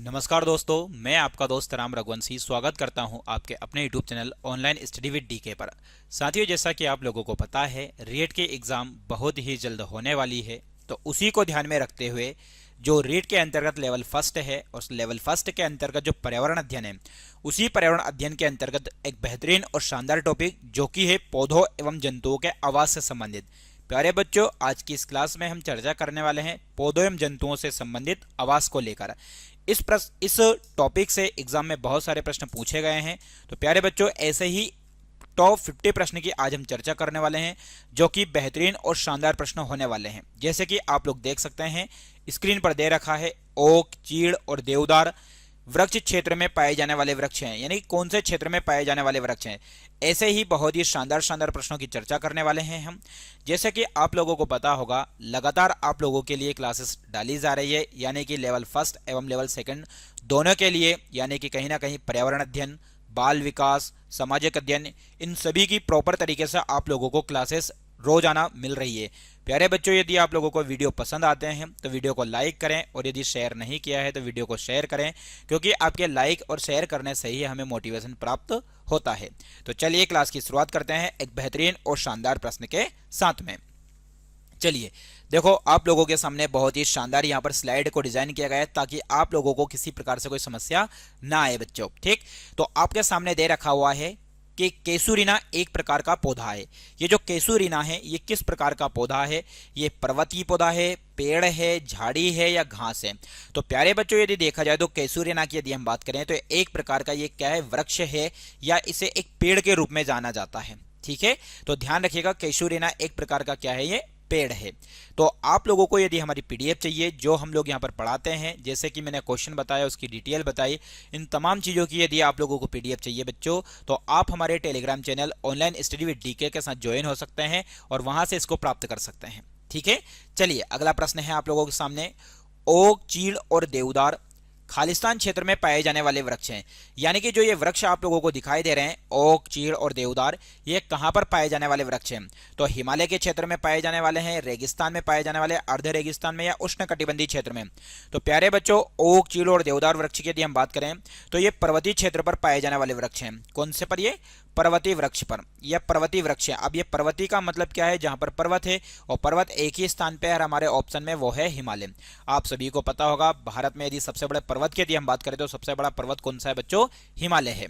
नमस्कार दोस्तों, मैं आपका दोस्त राम रघुवंशी स्वागत करता हूं आपके अपने YouTube channel online study with DK पर। साथियों, जैसा कि आप लोगों को पता है, रीट की एग्ज़ाम बहुत ही जल्द होने वाली है। तो उसी को ध्यान में रखते हुए जो रीट के अंतर्गत लेवल फर्स्ट है, उस लेवल फर्स्ट के अंतर्गत जो पर्यावरण अध्ययन है, उसी पर्यावरण अध्ययन के अंतर्गत एक बेहतरीन और शानदार टॉपिक जो कि है पौधों एवं जंतुओं के आवास से संबंधित। प्यारे बच्चों, आज की इस क्लास में हम चर्चा करने वाले हैं पौधों एवं जंतुओं से संबंधित आवास को लेकर। इस टॉपिक से एग्जाम में बहुत सारे प्रश्न पूछे गए हैं। तो प्यारे बच्चों, ऐसे ही टॉप 50 प्रश्न की आज हम चर्चा करने वाले हैं, जो कि बेहतरीन और शानदार प्रश्न होने वाले हैं। जैसे कि आप लोग देख सकते हैं, स्क्रीन पर दे रखा है ओक, चीड़ और देवदार वृक्ष क्षेत्र में पाए जाने वाले वृक्ष हैं, यानी कौन से क्षेत्र में पाए जाने वाले वृक्ष हैं। ऐसे ही बहुत ही शानदार शानदार प्रश्नों की चर्चा करने वाले हैं हम। जैसे कि आप लोगों को पता होगा, लगातार आप लोगों के लिए क्लासेस डाली जा रही है, यानी कि लेवल फर्स्ट एवं लेवल सेकंड दोनों के लिए, यानी कि कहीं ना कहीं पर्यावरण अध्ययन, बाल विकास, सामाजिक अध्ययन, इन सभी की प्रॉपर तरीके से आप लोगों को क्लासेस रोजाना मिल रही है। प्यारे बच्चों, यदि आप लोगों को वीडियो पसंद आते हैं तो वीडियो को लाइक करें, और यदि शेयर नहीं किया है तो वीडियो को शेयर करें, क्योंकि आपके लाइक और शेयर करने से ही हमें मोटिवेशन प्राप्त होता है। तो चलिए क्लास की शुरुआत करते हैं एक बेहतरीन और शानदार प्रश्न के साथ में। चलिए देखो, आप लोगों के सामने बहुत ही शानदार यहाँ पर स्लाइड को डिजाइन किया गया है, ताकि आप लोगों को किसी प्रकार से कोई समस्या ना आए बच्चों। ठीक, तो आपके सामने दे रखा हुआ है कि केसुरिना एक प्रकार का पौधा है। ये जो केसुरिना है, ये किस प्रकार का पौधा है? ये पर्वतीय पौधा है, पेड़ है, झाड़ी है या घास है? तो प्यारे बच्चों, यदि देखा जाए तो केसुरिना की यदि हम बात करें तो एक प्रकार का ये क्या है, वृक्ष है, या इसे एक पेड़ के रूप में जाना जाता है। ठीक है, तो ध्यान रखिएगा, केसुरिना एक प्रकार का क्या है, ये पेड़ है। तो आप लोगों को यदि हमारी पीडीएफ चाहिए जो हम लोग यहाँ पर पढ़ाते हैं, जैसे कि मैंने क्वेश्चन बताया, उसकी डिटेल बताई, इन तमाम चीज़ों की यदि आप लोगों को पीडीएफ चाहिए बच्चों, तो आप हमारे Telegram channel online study with DK के साथ ज्वाइन हो सकते हैं और वहां से इसको प्राप्त कर सकते हैं। ठीक है, चलिए अगला प्रश्न है आप लोगों के सामने। ओक, चीड़ और देवदार खालिस्तान क्षेत्र में पाए जाने वाले वृक्ष हैं। यानी कि जो ये वृक्ष आप लोगों को दिखाई दे रहे हैं, ओक, चीड़ और देवदार, ये कहां पर पाए जाने वाले वृक्ष हैं? तो हिमालय के क्षेत्र में पाए जाने वाले हैं, रेगिस्तान में पाए जाने वाले, अर्ध रेगिस्तान में, या उष्णकटिबंधीय क्षेत्र में? तो प्यारे बच्चों, ओक, चीड़ और देवदार वृक्ष की यदि हम बात करें तो ये पर्वतीय क्षेत्र पर पाए जाने वाले वृक्ष हैं। कौन से पर? ये पर्वतीय वृक्ष पर, यह पर्वतीय वृक्ष है। अब ये पर्वतीय का मतलब क्या है? जहां पर पर्वत है, और पर्वत एक ही स्थान पे है हमारे ऑप्शन में, वो है हिमालय। आप सभी को पता होगा, भारत में यदि सबसे बड़े पर्वत की यदि हम बात करें तो सबसे बड़ा पर्वत कौन सा है बच्चों? हिमालय है।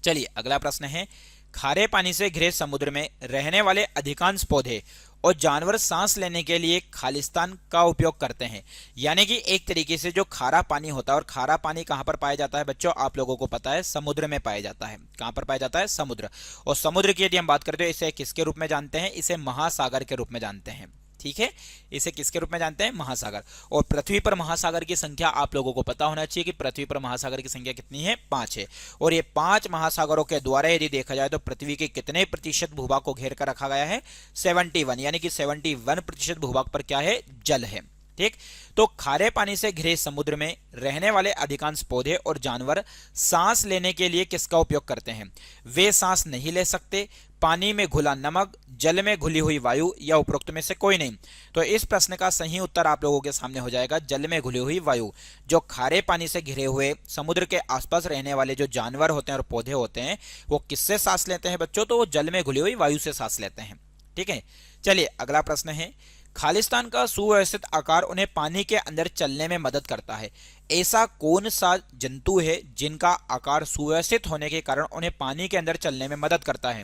चलिए अगला प्रश्न है, खारे पानी से घिरे समुद्र में रहने वाले अधिकांश पौधे और जानवर सांस लेने के लिए खालिस्तान का उपयोग करते हैं। यानी कि एक तरीके से जो खारा पानी होता है, और खारा पानी कहां पर पाया जाता है बच्चों? आप लोगों को पता है, समुद्र में पाया जाता है। कहां पर पाया जाता है? समुद्र। और समुद्र की यदि हम बात करें तो इसे किसके रूप में जानते हैं? इसे महासागर के रूप में जानते हैं। ठीक है, इसे किसके रूप में जानते हैं? महासागर। और पृथ्वी पर महासागर की संख्या आप लोगों को पता होना चाहिए कि पृथ्वी पर महासागर की संख्या कितनी है? 5 है। और ये 5 महासागरों के द्वारा यदि देखा जाए तो पृथ्वी के कितने प्रतिशत भूभाग को घेर कर रखा गया है? 71, यानी कि 71% भूभाग पर क्या है? जल है। ठीक, तो खारे पानी से घिरे समुद्र में रहने वाले अधिकांश पौधे और जानवर सांस लेने के लिए किसका उपयोग करते हैं? वे सांस नहीं ले सकते, पानी में घुला नमक, जल में घुली हुई वायु, या उपरोक्त में से कोई नहीं। तो इस प्रश्न का सही उत्तर आप लोगों के सामने हो जाएगा जल में घुली हुई वायु। जो खारे पानी से घिरे हुए समुद्र के आसपास रहने वाले जो जानवर होते हैं और पौधे होते हैं, वो किससे सांस लेते हैं बच्चों? तो वो जल में घुली हुई वायु से सांस लेते हैं। ठीक है, चलिए अगला प्रश्न है, खालिस्तान का सुव्यवस्थित आकार उन्हें पानी के अंदर चलने में मदद करता है। ऐसा कौन सा जंतु है जिनका आकार सुव्यवस्थित होने के कारण उन्हें पानी के अंदर चलने में मदद करता है?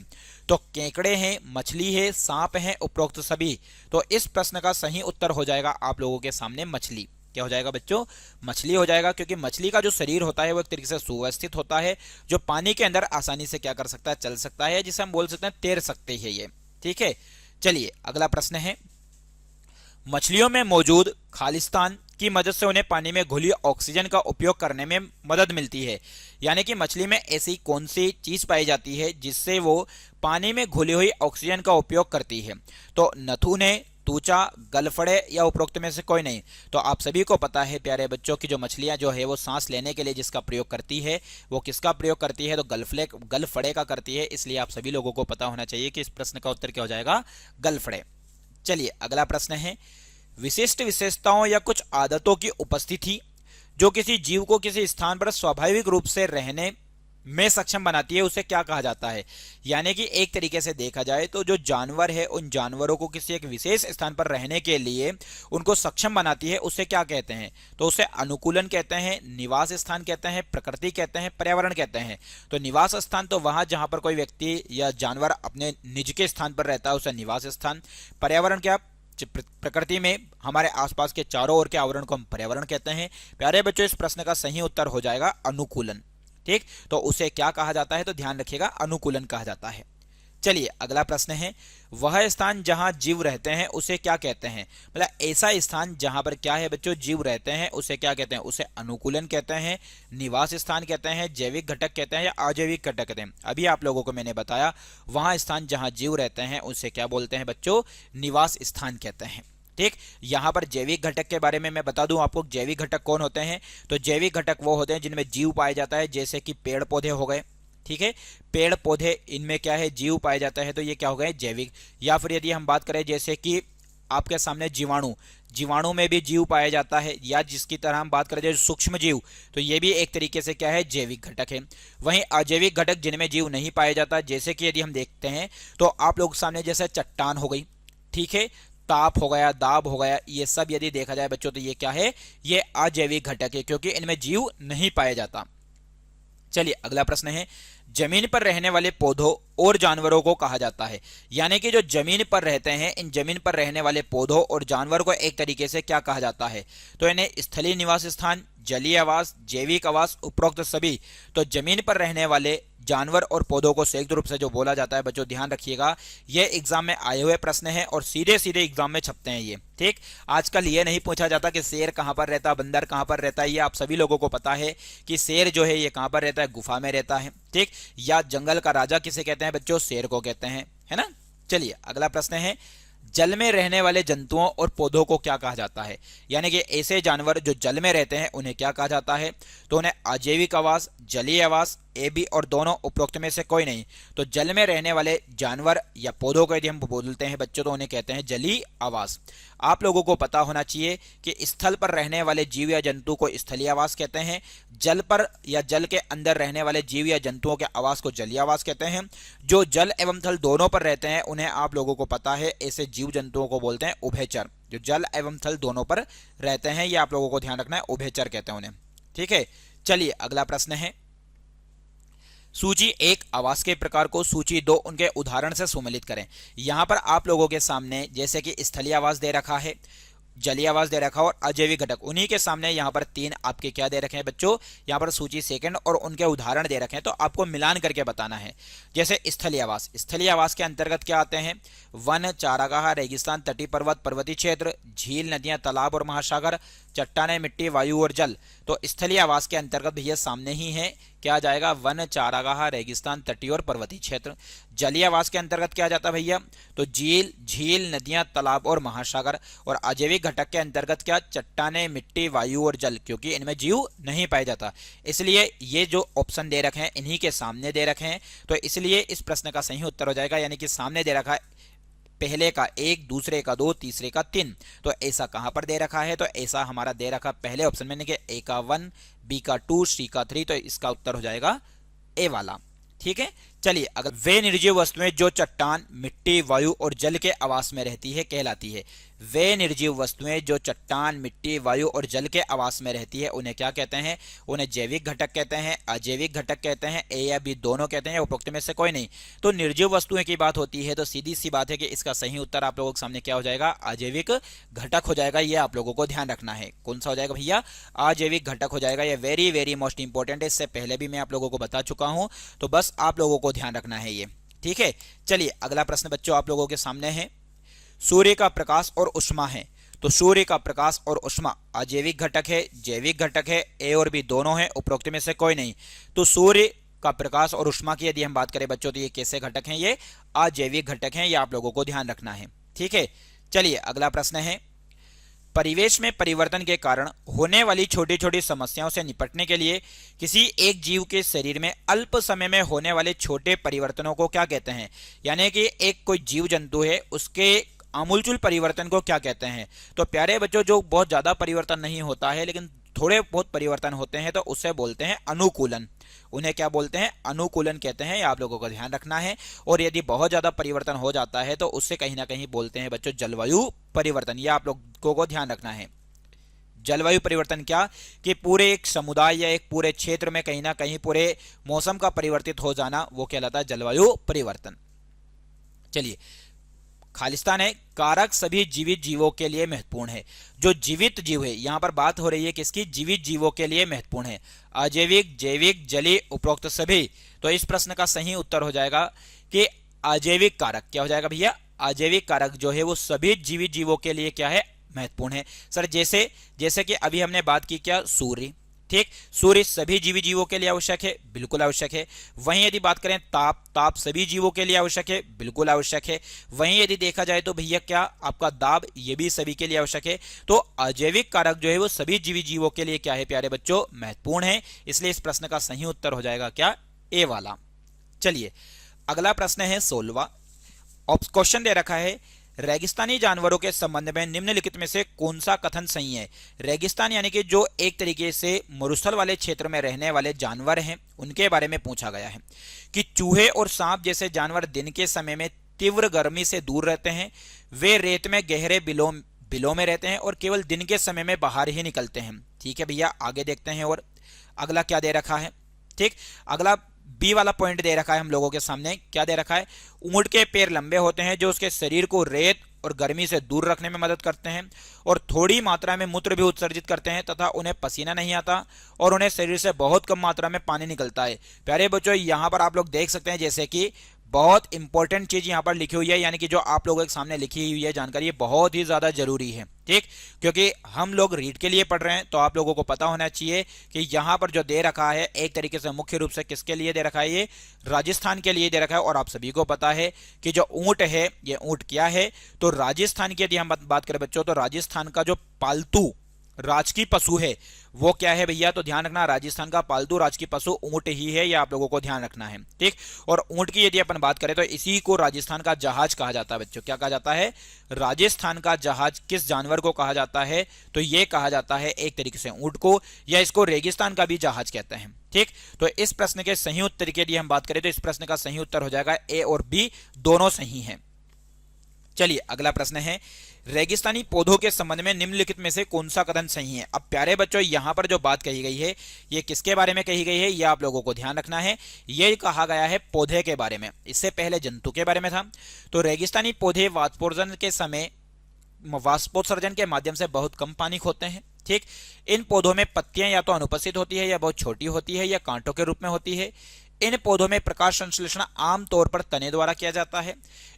तो केकड़े हैं, मछली है, सांप है, उपरोक्त सभी? तो इस प्रश्न का सही उत्तर हो जाएगा आप लोगों के सामने मछली। क्या हो जाएगा बच्चों? मछली हो जाएगा, क्योंकि मछली का जो शरीर होता है वो एक तरीके से सुव्यवस्थित होता है, जो पानी के अंदर आसानी से क्या कर सकता है? चल सकता है, जिसे हम बोल सकते हैं तैर सकते हैं ये। ठीक है, चलिए अगला प्रश्न है, मछलियों में मौजूद खालिस्तान की मदद से उन्हें पानी में घुली ऑक्सीजन का उपयोग करने में मदद मिलती है। यानी कि मछली में ऐसी कौन सी चीज पाई जाती है जिससे वो पानी में घुली हुई ऑक्सीजन का उपयोग करती है? तो नथुन है, तूचा, गलफड़े, या उपरोक्त में से कोई नहीं? तो आप सभी को पता है प्यारे बच्चों की जो मछलियां जो है वो सांस लेने के लिए जिसका प्रयोग करती है, वो किसका प्रयोग करती है? तो गलफड़े का करती है। इसलिए आप सभी लोगों को पता होना चाहिए कि इस प्रश्न का उत्तर क्या हो जाएगा? गलफड़े। चलिए अगला प्रश्न है, विशिष्ट विशेषताओं या कुछ आदतों की उपस्थिति जो किसी जीव को किसी स्थान पर स्वाभाविक रूप से रहने में सक्षम बनाती है उसे क्या कहा जाता है। यानी कि एक तरीके से देखा जाए तो जो जानवर है उन जानवरों को किसी एक विशेष स्थान पर रहने के लिए उनको सक्षम बनाती है उसे क्या कहते हैं, तो उसे अनुकूलन कहते हैं, निवास स्थान कहते हैं, प्रकृति कहते हैं, पर्यावरण कहते हैं। तो निवास स्थान तो वहां जहां पर कोई व्यक्ति या जानवर अपने निज के स्थान पर रहता है उसे निवास स्थान। पर्यावरण क्या, प्रकृति में हमारे आसपास के चारों ओर के आवरण को हम पर्यावरण कहते हैं। प्यारे बच्चों, इस प्रश्न का सही उत्तर हो जाएगा अनुकूलन। ठीक, तो उसे क्या कहा जाता है, तो ध्यान रखिएगा अनुकूलन कहा जाता है। चलिए अगला प्रश्न है, वह स्थान जहां जीव रहते हैं उसे क्या कहते हैं। मतलब ऐसा स्थान जहां पर क्या है बच्चों, जीव रहते हैं उसे क्या कहते हैं, उसे अनुकूलन कहते हैं, निवास स्थान कहते हैं, जैविक घटक कहते हैं या अजैविक घटक कहते हैं। अभी आप लोगों को मैंने बताया वहां स्थान जहां जीव रहते हैं उसे क्या बोलते हैं बच्चों, निवास स्थान कहते हैं। ठीक, यहां पर जैविक घटक के बारे में मैं बता दूं आपको, जैविक घटक कौन होते हैं, तो जैविक घटक वो होते हैं जिनमें जीव पाया जाता है, जैसे कि पेड़ पौधे हो गए। ठीक है, पेड़ पौधे इनमें क्या है, जीव पाया जाता है, तो ये क्या हो गए, जैविक। या फिर यदि हम बात करें जैसे कि आपके सामने जीवाणु, जीवाणु में भी जीव पाया जाता है, या जिसकी तरह हम बात करें जैसे सूक्ष्म जीव, तो ये भी एक तरीके से क्या है, जैविक घटक है। वहीं अजैविक घटक जिनमें जीव नहीं पाया जाता, जैसे कि यदि हम देखते हैं तो आप लोग सामने जैसे चट्टान हो गई, ठीक है, ताप हो गया, दाब हो गया, ये सब यदि देखा जाए बच्चों तो ये क्या है, ये अजैविक घटक है क्योंकि इनमें जीव नहीं पाया जाता। चलिए अगला प्रश्न है, जमीन पर रहने वाले पौधों और जानवरों को कहा जाता है। यानी कि जो जमीन पर रहते हैं, इन जमीन पर रहने वाले पौधों और जानवर को एक तरीके से क्या कहा जाता है, तो इन्हें स्थलीय निवास स्थान, जलीय आवास, जैविक आवास, उपरोक्त सभी। तो जमीन पर रहने वाले जानवर और पौधों को संयुक्त रूप से जो बोला जाता है बच्चों, ध्यान रखिएगा ये एग्जाम में आए हुए प्रश्न हैं और सीधे सीधे एग्जाम में छपते हैं ये। ठीक, आजकल ये नहीं पूछा जाता कि शेर कहां पर रहता है, बंदर कहां पर रहता है, ये आप सभी लोगों को पता है कि शेर जो है ये कहां पर रहता है, गुफा में रहता है। ठीक, या जंगल का राजा किसे कहते हैं बच्चों, शेर को कहते हैं, है ना। चलिए अगला प्रश्न है, जल में रहने वाले जंतुओं और पौधों को क्या कहा जाता है। यानी कि ऐसे जानवर जो जल में रहते हैं उन्हें क्या कहा जाता है, तो उन्हें अजैविक आवास, जलीय आवास, ए बी और दोनों उपरोक्त में से कोई नहीं। तो जल में रहने वाले जानवर या पौधों को यदि हम बोलते हैं बच्चों तो उन्हें कहते हैं जलीय आवास। आप लोगों को पता होना चाहिए कि स्थल पर रहने वाले जीव या जंतु को स्थलीय आवास कहते हैं, जल पर या जल के अंदर रहने वाले जीव या जंतुओं के आवास को जलीय आवास कहते हैं। जो जल एवं थल दोनों पर रहते हैं उन्हें आप लोगों को पता है ऐसे जीव जंतुओं को बोलते हैं उभयचर। जो जल एवं थल दोनों पर रहते हैं ये आप लोगों को ध्यान रखना है, उभयचर कहते हैं उन्हें। ठीक है, चलिए अगला प्रश्न है, सूची 1 आवास के प्रकार को, सूची 2 उनके उदाहरण से सुमेलित करें। यहां पर आप लोगों के सामने जैसे कि स्थलीय आवास दे रखा है, जलीय आवास दे रखा और अजैविक घटक, उन्हीं के सामने यहां पर 3 आपके क्या दे रखे हैं बच्चों, यहां पर सूची सेकंड और उनके उदाहरण दे रखे हैं, तो आपको मिलान करके बताना है। जैसे स्थलीय आवास, स्थलीय आवास के अंतर्गत क्या आते हैं, वन, चारागाह, रेगिस्तान, तटीय पर्वत, पर्वतीय क्षेत्र, झील, नदियां, तालाब और महासागर, चट्टाने, मिट्टी, वायु और जल। तो स्थलीय आवास के अंतर्गत भैया सामने ही है, क्या आ जाएगा, वन, चारागाह, रेगिस्तान, तटीय और पर्वतीय क्षेत्र। जलीय आवास के अंतर्गत क्या आ जाता है भैया, तो झील, नदियां, तालाब और महासागर। और अजैविक घटक के अंतर्गत क्या, चट्टाने, मिट्टी, वायु और जल, क्योंकि इनमें जीव नहीं पाया जाता, इसलिए ये जो ऑप्शन दे रखे हैं इन्हीं के सामने दे रखे हैं। तो इसलिए इस प्रश्न का सही उत्तर हो जाएगा, यानी कि सामने दे रखा है पहले का 1, दूसरे का 2, तीसरे का 3। तो ऐसा कहां पर दे रखा है, तो ऐसा हमारा दे रखा पहले ऑप्शन में, ए का 1, बी का 2, सी का 3, तो इसका उत्तर हो जाएगा ए वाला। ठीक है, चलिए अगर वे निर्जीव वस्तुएं जो चट्टान, मिट्टी, वायु और जल के आवास में रहती है कहलाती है। वे निर्जीव वस्तुएं जो चट्टान, मिट्टी, वायु और जल के आवास में रहती है उन्हें क्या कहते हैं, उन्हें जैविक घटक कहते हैं, अजैविक घटक कहते हैं, ए या बी दोनों कहते हैं, उपरोक्त में से कोई नहीं। तो निर्जीव वस्तुएं की बात होती है तो सीधी सी बात है कि इसका सही उत्तर आप लोगों के सामने क्या हो जाएगा, अजैविक घटक हो जाएगा। ये आप लोगों को ध्यान रखना है, कौन सा हो जाएगा भैया, अजैविक घटक हो जाएगा। ये वेरी वेरी मोस्ट इंपॉर्टेंट है, इससे पहले भी मैं आप लोगों को बता चुका हूं, तो बस आप लोगों को ध्यान रखना है ये। ठीक है, चलिए अगला प्रश्न बच्चों आप लोगों के सामने है, सूर्य का प्रकाश और उष्मा है। तो सूर्य का प्रकाश और उष्मा अजैविक घटक है, जैविक घटक है, ए और बी दोनों है, उपरोक्त में से कोई नहीं। तो सूर्य का प्रकाश और उष्मा की यदि हम बात करें बच्चों तो ये कैसे घटक हैं, ये अजैविक घटक हैं, ये आप लोगों को ध्यान रखना है। ठीक है, चलिए अगला प्रश्न है, परिवेश में परिवर्तन के कारण होने वाली छोटी छोटी समस्याओं से निपटने के लिए किसी एक जीव के शरीर में अल्प समय में होने वाले छोटे परिवर्तनों को क्या कहते हैं। यानी कि एक कोई जीव जंतु है उसके आमूलचूल परिवर्तन को क्या कहते हैं। तो प्यारे बच्चों जो बहुत ज्यादा परिवर्तन नहीं होता है लेकिन थोड़े बहुत परिवर्तन होते हैं तो उसे बोलते हैं अनुकूलन। उन्हें क्या बोलते हैं? अनुकूलन कहते हैं। ये आप लोगों को ध्यान रखना है। और यदि बहुत ज्यादा परिवर्तन हो जाता है तो उससे कहीं ना कहीं बोलते हैं बच्चों जलवायु परिवर्तन। ये आप लोगों को ध्यान रखना है। जलवायु परिवर्तन क्या कि पूरे एक समुदाय या एक पूरे क्षेत्र में कहीं ना कहीं पूरे मौसम का परिवर्तित हो जाना, वो कहलाता है जलवायु परिवर्तन। चलिए, खालिस्तान है कारक सभी जीवित जीवों के लिए महत्वपूर्ण है। जो जीवित जीव है, यहां पर बात हो रही है किसकी? जीवित जीवों के लिए महत्वपूर्ण है। अजैविक, जैविक, जलीय, उपरोक्त सभी। तो इस प्रश्न का सही उत्तर हो जाएगा कि अजैविक कारक। क्या हो जाएगा भैया? अजैविक कारक जो है वो सभी जीवित जीवों के लिए क्या है? महत्वपूर्ण है। सर जैसे कि अभी हमने बात की क्या? सूर्य। ठीक, सूर्य सभी जीवी जीवों के लिए आवश्यक है, बिल्कुल आवश्यक है। वहीं यदि बात करें ताप सभी जीवों के लिए आवश्यक है, बिल्कुल आवश्यक है। वहीं यदि देखा जाए तो भैया क्या आपका दाब, ये भी सभी के लिए आवश्यक है। तो अजैविक कारक जो है वो सभी जीवी जीवों के लिए क्या है प्यारे बच्चों? महत्वपूर्ण है। इसलिए इस प्रश्न का सही उत्तर हो जाएगा क्या? ए वाला। चलिए, अगला प्रश्न है 16वां। क्वेश्चन दे रखा है रेगिस्तानी जानवरों के संबंध में निम्नलिखित में से कौन सा कथन सही है? रेगिस्तान यानी कि जो एक तरीके से मरुस्थल वाले क्षेत्र में रहने वाले जानवर हैं, उनके बारे में पूछा गया है कि चूहे और सांप जैसे जानवर दिन के समय में तीव्र गर्मी से दूर रहते हैं। वे रेत में गहरे बिलों में रहते हैं और केवल दिन के समय में बाहर ही निकलते हैं। ठीक है भैया, आगे देखते हैं। और अगला क्या दे रखा है? ठीक, अगला बी वाला पॉइंट दे रखा है हम लोगों के सामने। क्या दे रखा है? ऊंट के पैर लंबे होते हैं जो उसके शरीर को रेत और गर्मी से दूर रखने में मदद करते हैं और थोड़ी मात्रा में मूत्र भी उत्सर्जित करते हैं तथा उन्हें पसीना नहीं आता और उन्हें शरीर से बहुत कम मात्रा में पानी निकलता है। प्यारे बच्चों, यहां पर आप लोग देख सकते हैं जैसे कि बहुत इंपॉर्टेंट चीज यहां पर लिखी हुई है, यानी कि जो आप लोगों के सामने लिखी हुई है जानकारी, ये बहुत ही ज्यादा जरूरी है। ठीक, क्योंकि हम लोग रीड के लिए पढ़ रहे हैं तो आप लोगों को पता होना चाहिए कि यहां पर जो दे रखा है एक तरीके से मुख्य रूप से किसके लिए दे रखा है? ये राजस्थान के लिए दे रखा है। और आप सभी को पता है कि जो ऊंट है, ये ऊंट क्या है? तो राजस्थान की यदि हम बात करें बच्चों, तो राजस्थान का जो पालतू राजकीय पशु है वो क्या है भैया? तो ध्यान रखना, राजस्थान का पालतू राजकीय पशु ऊंट ही है। यह आप लोगों को ध्यान रखना है। ठीक, और ऊंट की यदि अपन बात करें तो इसी को राजस्थान का जहाज कहा जाता है बच्चों। क्या कहा जाता है? राजस्थान का जहाज किस जानवर को कहा जाता है? तो ये कहा जाता है एक तरीके से ऊंट को, या इसको रेगिस्तान का भी जहाज कहते हैं। ठीक, तो इस प्रश्न के सही उत्तर की यदि हम बात करें तो इस प्रश्न का सही उत्तर हो जाएगा ए और बी, दोनों सही हैं। चलिए, अगला प्रश्न है रेगिस्तानी पौधों के संबंध में निम्नलिखित में से कौन सा कथन सही है? अब प्यारे बच्चों, यहां पर जो बात कही गई है ये किसके बारे में कही गई है? ये आप लोगों को ध्यान रखना है। ये कहा गया है पौधे के बारे में, इससे पहले जंतु के बारे में था। तो रेगिस्तानी पौधे वाष्पोत्सर्जन के माध्यम से बहुत कम पानी खोते हैं। ठीक, इन पौधों में पत्तियां या तो अनुपस्थित होती है या बहुत छोटी होती है या कांटों के रूप में होती है। इन पौधों में प्रकाश संश्लेषण आमतौर पर तने द्वारा किया जाता है।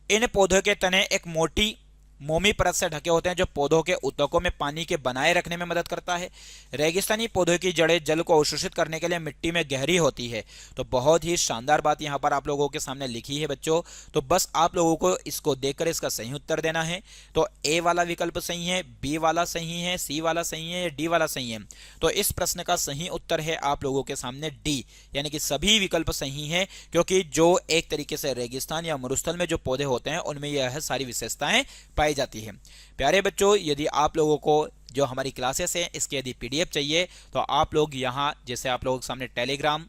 इन पौधों के तने एक मोटी मोमी परत से ढके होते हैं जो पौधों के ऊतकों में पानी के बनाए रखने में मदद करता है। रेगिस्तानी पौधों की जड़ें जल को अवशोषित करने के लिए मिट्टी में गहरी होती है। तो बहुत ही शानदार बात यहां पर आप लोगों के सामने लिखी है बच्चों। तो बस आप लोगों को इसको देखकर इसका सही उत्तर देना है। तो ए वाला विकल्प सही है, बी वाला सही है, सी वाला सही है, डी वाला सही है। तो इस प्रश्न का सही उत्तर है आप लोगों के सामने डी, यानी कि सभी विकल्प सही है, क्योंकि जो एक तरीके से रेगिस्तान या मरुस्थल में जो पौधे होते हैं उनमें यह सारी विशेषताएं पाई जाती है। प्यारे बच्चों, यदि आप लोगों को जो हमारी क्लासेस हैं इसके यदि पीडीएफ चाहिए तो आप लोग यहां, जैसे आप लोगों के सामने टेलीग्राम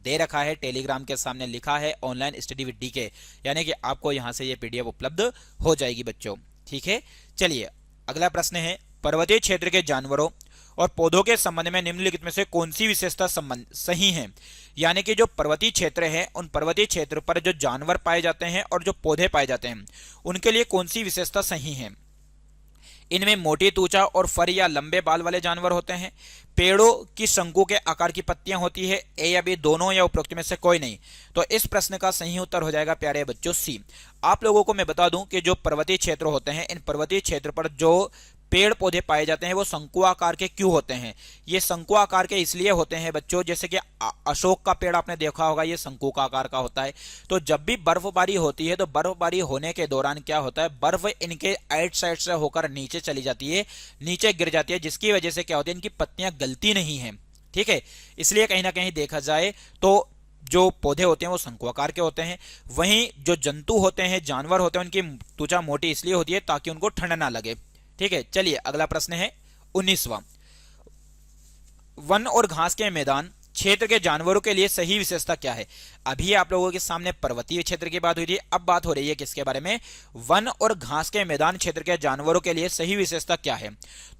दे रखा है, टेलीग्राम के सामने लिखा है ऑनलाइन स्टडी विद डीके, यानी कि आपको यहां से ये पीडीएफ उपलब्ध हो जाएगी बच्चों। ठीक है, चलिए अगला प्रश्न है पर्वतीय क्षेत्र के जानवरों और पौधों के संबंध में निम्नलिखित में से कौन सी विशेषता संबंध सही है? यानी कि जो पर्वतीय क्षेत्र है उन पर्वतीय क्षेत्र पर जो जानवर पाए जाते हैं और जो पौधे पाए जाते हैं उनके लिए कौन सी विशेषता सही है? इनमें मोटी त्वचा और फर या लंबे बाल वाले जानवर होते हैं। पेड़ों की शंकु के आकार की पत्तियां होती है। ए या बी दोनों या उपरोक्त में से कोई नहीं। तो इस प्रश्न का सही उत्तर हो जाएगा प्यारे बच्चों सी। आप लोगों को मैं बता दूं कि जो पर्वतीय क्षेत्र होते हैं इन पर्वतीय क्षेत्र पर जो पेड़ पौधे पाए जाते हैं वो शंकु आकार के क्यों होते हैं? ये शंकु आकार के इसलिए होते हैं बच्चों, जैसे कि अशोक का पेड़ आपने देखा होगा, ये शंकु का आकार का होता है। तो जब भी बर्फबारी होती है तो बर्फबारी होने के दौरान क्या होता है, बर्फ इनके आइट साइड से होकर नीचे चली जाती है, नीचे गिर जाती है, जिसकी वजह से क्या होती है, इनकी पत्तियां गलती नहीं है। ठीक है, इसलिए कहीं ना कहीं देखा जाए तो जो पौधे होते हैं वो शंकु आकार के होते हैं। वहीं जो जंतु होते हैं, जानवर होते हैं, उनकी त्वचा मोटी इसलिए होती है ताकि उनको ठंड ना लगे। ठीक है, चलिए अगला प्रश्न है 19वां। वन और घास के मैदान क्षेत्र के जानवरों के लिए सही विशेषता क्या है। अभी आप लोगों के सामने पर्वतीय क्षेत्र की बात हुई थी, अब बात हो रही है किसके बारे में, वन और घास के मैदान क्षेत्र के जानवरों के लिए सही विशेषता क्या है।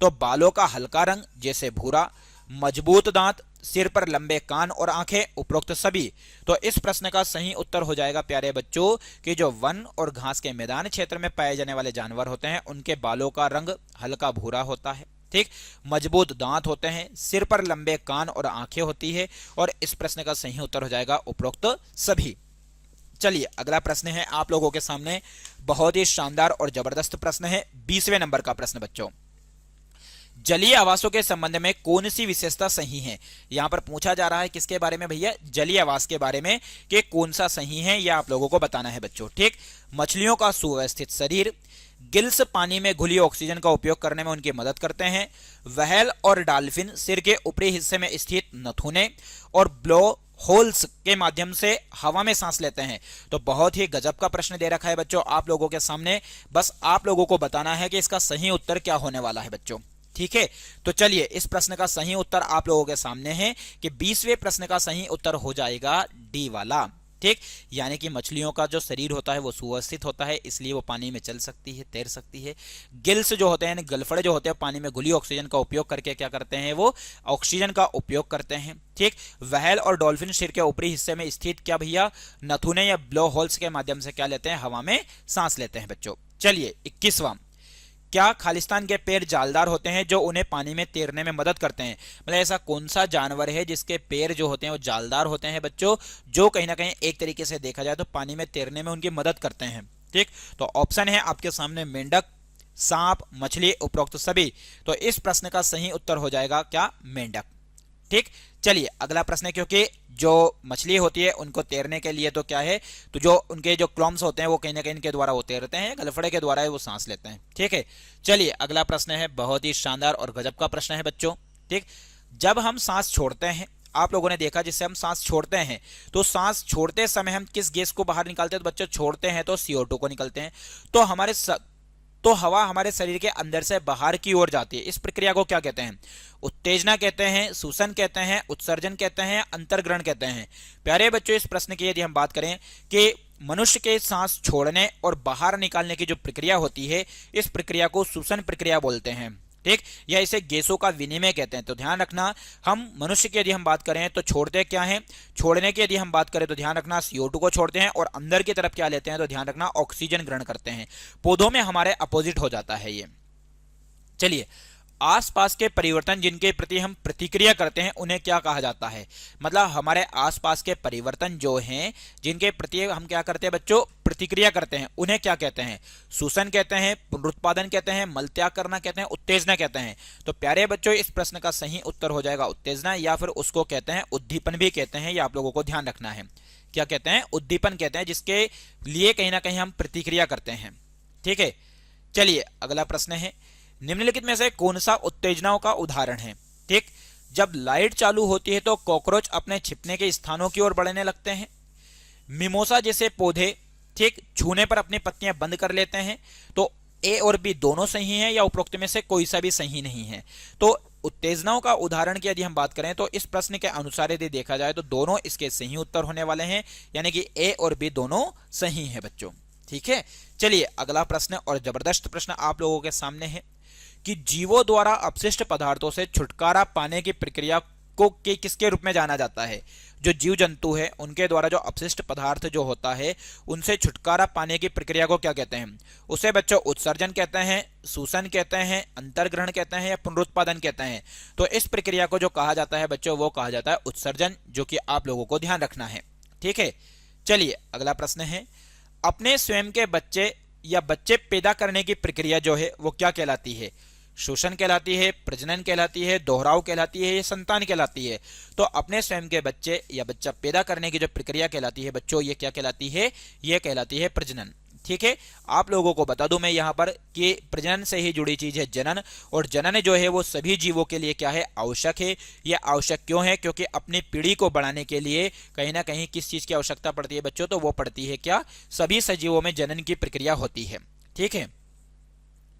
तो बालों का हल्का रंग जैसे भूरा, मजबूत दांत, सिर पर लंबे कान और आंखें, उपरोक्त सभी। तो इस प्रश्न का सही उत्तर हो जाएगा प्यारे बच्चों कि जो वन और घास के मैदान क्षेत्र में पाए जाने वाले जानवर होते हैं उनके बालों का रंग हल्का भूरा होता है, ठीक, मजबूत दांत होते हैं, सिर पर लंबे कान और आंखें होती है, और इस प्रश्न का सही उत्तर हो जाएगा उपरोक्त सभी। चलिए अगला प्रश्न है आप लोगों के सामने, बहुत ही शानदार और जबरदस्त प्रश्न है, 20वें नंबर का प्रश्न बच्चों। जलीय आवासों के संबंध में कौन सी विशेषता सही है। यहां पर पूछा जा रहा है किसके बारे में भैया, जलीय आवास के बारे में, कि कौन सा सही है यह आप लोगों को बताना है बच्चों, ठीक। मछलियों का सुव्यवस्थित शरीर, गिल्स पानी में घुली ऑक्सीजन का उपयोग करने में उनकी मदद करते हैं, व्हेल और डॉल्फिन सिर के ऊपरी हिस्से में स्थित नथुने और ब्लो होल्स के माध्यम से हवा में सांस लेते हैं। तो बहुत ही गजब का प्रश्न दे रखा है बच्चों आप लोगों के सामने, बस आप लोगों को बताना है कि इसका सही उत्तर क्या होने वाला है बच्चों, ठीक है। तो चलिए इस प्रश्न का सही उत्तर आप लोगों के सामने है कि 20वें प्रश्न का सही उत्तर हो जाएगा डी वाला, ठीक। यानी कि मछलियों का जो शरीर होता है वो सुव्यवस्थित होता है, इसलिए वो पानी में चल सकती है, तैर सकती है। गिल्स जो होते हैं, गलफड़े जो होते हैं, पानी में घुली ऑक्सीजन का उपयोग करके क्या करते हैं, वो ऑक्सीजन का उपयोग करते हैं, ठीक। व्हेल और डॉल्फिन सिर के ऊपरी हिस्से में स्थित क्या भैया, नथुने या ब्लो होल्स के माध्यम से क्या लेते हैं, हवा में सांस लेते हैं बच्चों। चलिए 21वां, क्या खालिस्तान के पैर जालदार होते हैं जो उन्हें पानी में तैरने में मदद करते हैं। मतलब ऐसा कौन सा जानवर है जिसके पैर जो होते हैं वो जालदार होते हैं बच्चों, जो कहीं ना कहीं एक तरीके से देखा जाए तो पानी में तैरने में उनकी मदद करते हैं, ठीक। तो ऑप्शन है आपके सामने मेंढक, सांप, मछली, उपरोक्त सभी। तो इस प्रश्न का सही उत्तर हो जाएगा क्या, मेंढक, ठीक। चलिए अगला प्रश्न है, क्योंकि जो मछली होती है उनको तैरने के लिए तो क्या है, तो जो उनके जो क्लॉम्स होते हैं वो कहीं ना कहीं इनके द्वारा वो तैरते हैं, गलफड़े के द्वारा वो सांस लेते हैं, ठीक है। चलिए अगला प्रश्न है, बहुत ही शानदार और गजब का प्रश्न है बच्चों, ठीक। जब हम सांस छोड़ते हैं, आप लोगों ने देखा जिससे हम सांस छोड़ते हैं, तो सांस छोड़ते समय हम किस गैस को बाहर निकालते हैं, तो बच्चों छोड़ते हैं तो CO2 को निकलते हैं। तो हवा हमारे शरीर के अंदर से बाहर की ओर जाती है, इस प्रक्रिया को क्या कहते हैं, उत्तेजना कहते हैं, शोषण कहते हैं, उत्सर्जन कहते हैं, अंतर्ग्रहण कहते हैं। प्यारे बच्चों इस प्रश्न की यदि हम बात करें कि मनुष्य के सांस छोड़ने और बाहर निकालने की जो प्रक्रिया होती है, इस प्रक्रिया को शोषण प्रक्रिया बोलते हैं, ठीक, या इसे गैसों का विनिमय कहते हैं। तो ध्यान रखना, हम मनुष्य की यदि हम बात करें तो छोड़ते क्या है, छोड़ने की यदि हम बात करें तो ध्यान रखना CO2 को छोड़ते हैं, और अंदर की तरफ क्या लेते हैं, तो ध्यान रखना ऑक्सीजन ग्रहण करते हैं। पौधों में हमारे अपोजिट हो जाता है ये। चलिए आसपास के परिवर्तन जिनके प्रति हम प्रतिक्रिया करते हैं उन्हें क्या कहा जाता है। मतलब हमारे आसपास के परिवर्तन जो हैं जिनके प्रति हम क्या करते हैं बच्चों, प्रतिक्रिया करते हैं, उन्हें क्या कहते हैं, शोषण कहते हैं, पुनरुत्पादन कहते हैं, मलत्याग करना कहते हैं, उत्तेजना कहते हैं। तो प्यारे बच्चों इस प्रश्न का सही उत्तर हो जाएगा उत्तेजना, या फिर उसको कहते हैं उद्दीपन भी कहते हैं, ये आप लोगों को ध्यान रखना है। क्या कहते हैं, उद्दीपन कहते हैं, जिसके लिए कहीं ना कहीं हम प्रतिक्रिया करते हैं, ठीक है। चलिए अगला प्रश्न है, निम्नलिखित में से कौन सा उत्तेजनाओं का उदाहरण है, ठीक। जब लाइट चालू होती है तो कॉकरोच अपने छिपने के स्थानों की ओर बढ़ने लगते हैं। मिमोसा जैसे पौधे, ठीक, छूने पर अपनी पत्तियां बंद कर लेते हैं। तो ए और बी दोनों सही हैं या उपरोक्त में से कोई सा भी सही नहीं है। तो उत्तेजनाओं का उदाहरण की यदि हम बात करें तो इस प्रश्न के अनुसार यदि देखा जाए तो दोनों इसके सही उत्तर होने वाले हैं, यानी कि ए और बी दोनों सही हैं बच्चों, ठीक है। चलिए अगला प्रश्न और जबरदस्त प्रश्न आप लोगों के सामने है कि जीवों द्वारा अपशिष्ट पदार्थों से छुटकारा पाने की प्रक्रिया को किसके रूप में जाना जाता है। जो जीव जंतु है उनके द्वारा जो अपशिष्ट पदार्थ जो होता है उनसे छुटकारा पाने की प्रक्रिया को क्या कहते हैं, उसे बच्चों उत्सर्जन कहते हैं, शोषण कहते हैं, अंतर्ग्रहण कहते हैं, या पुनरुत्पादन कहते हैं। तो इस प्रक्रिया को जो कहा जाता है बच्चों वो कहा जाता है उत्सर्जन, जो कि आप लोगों को ध्यान रखना है, ठीक है। चलिए अगला प्रश्न है, अपने स्वयं के बच्चे या बच्चे पैदा करने की प्रक्रिया जो है वो क्या कहलाती है, शोषण कहलाती है, प्रजनन कहलाती है, दोहराव कहलाती है, या संतान कहलाती है। तो अपने स्वयं के बच्चे या बच्चा पैदा करने की जो प्रक्रिया कहलाती है बच्चों, ये क्या कहलाती है, ये कहलाती है प्रजनन, ठीक है। आप लोगों को बता दूं मैं यहाँ पर कि प्रजनन से ही जुड़ी चीज है जनन, और जनन जो है वो सभी जीवों के लिए क्या है, आवश्यक है। यह आवश्यक क्यों है, क्योंकि अपनी पीढ़ी को बढ़ाने के लिए कहीं ना कहीं किस चीज की आवश्यकता पड़ती है बच्चों, तो वो पड़ती है क्या, सभी सजीवों में जनन की प्रक्रिया होती है, ठीक है।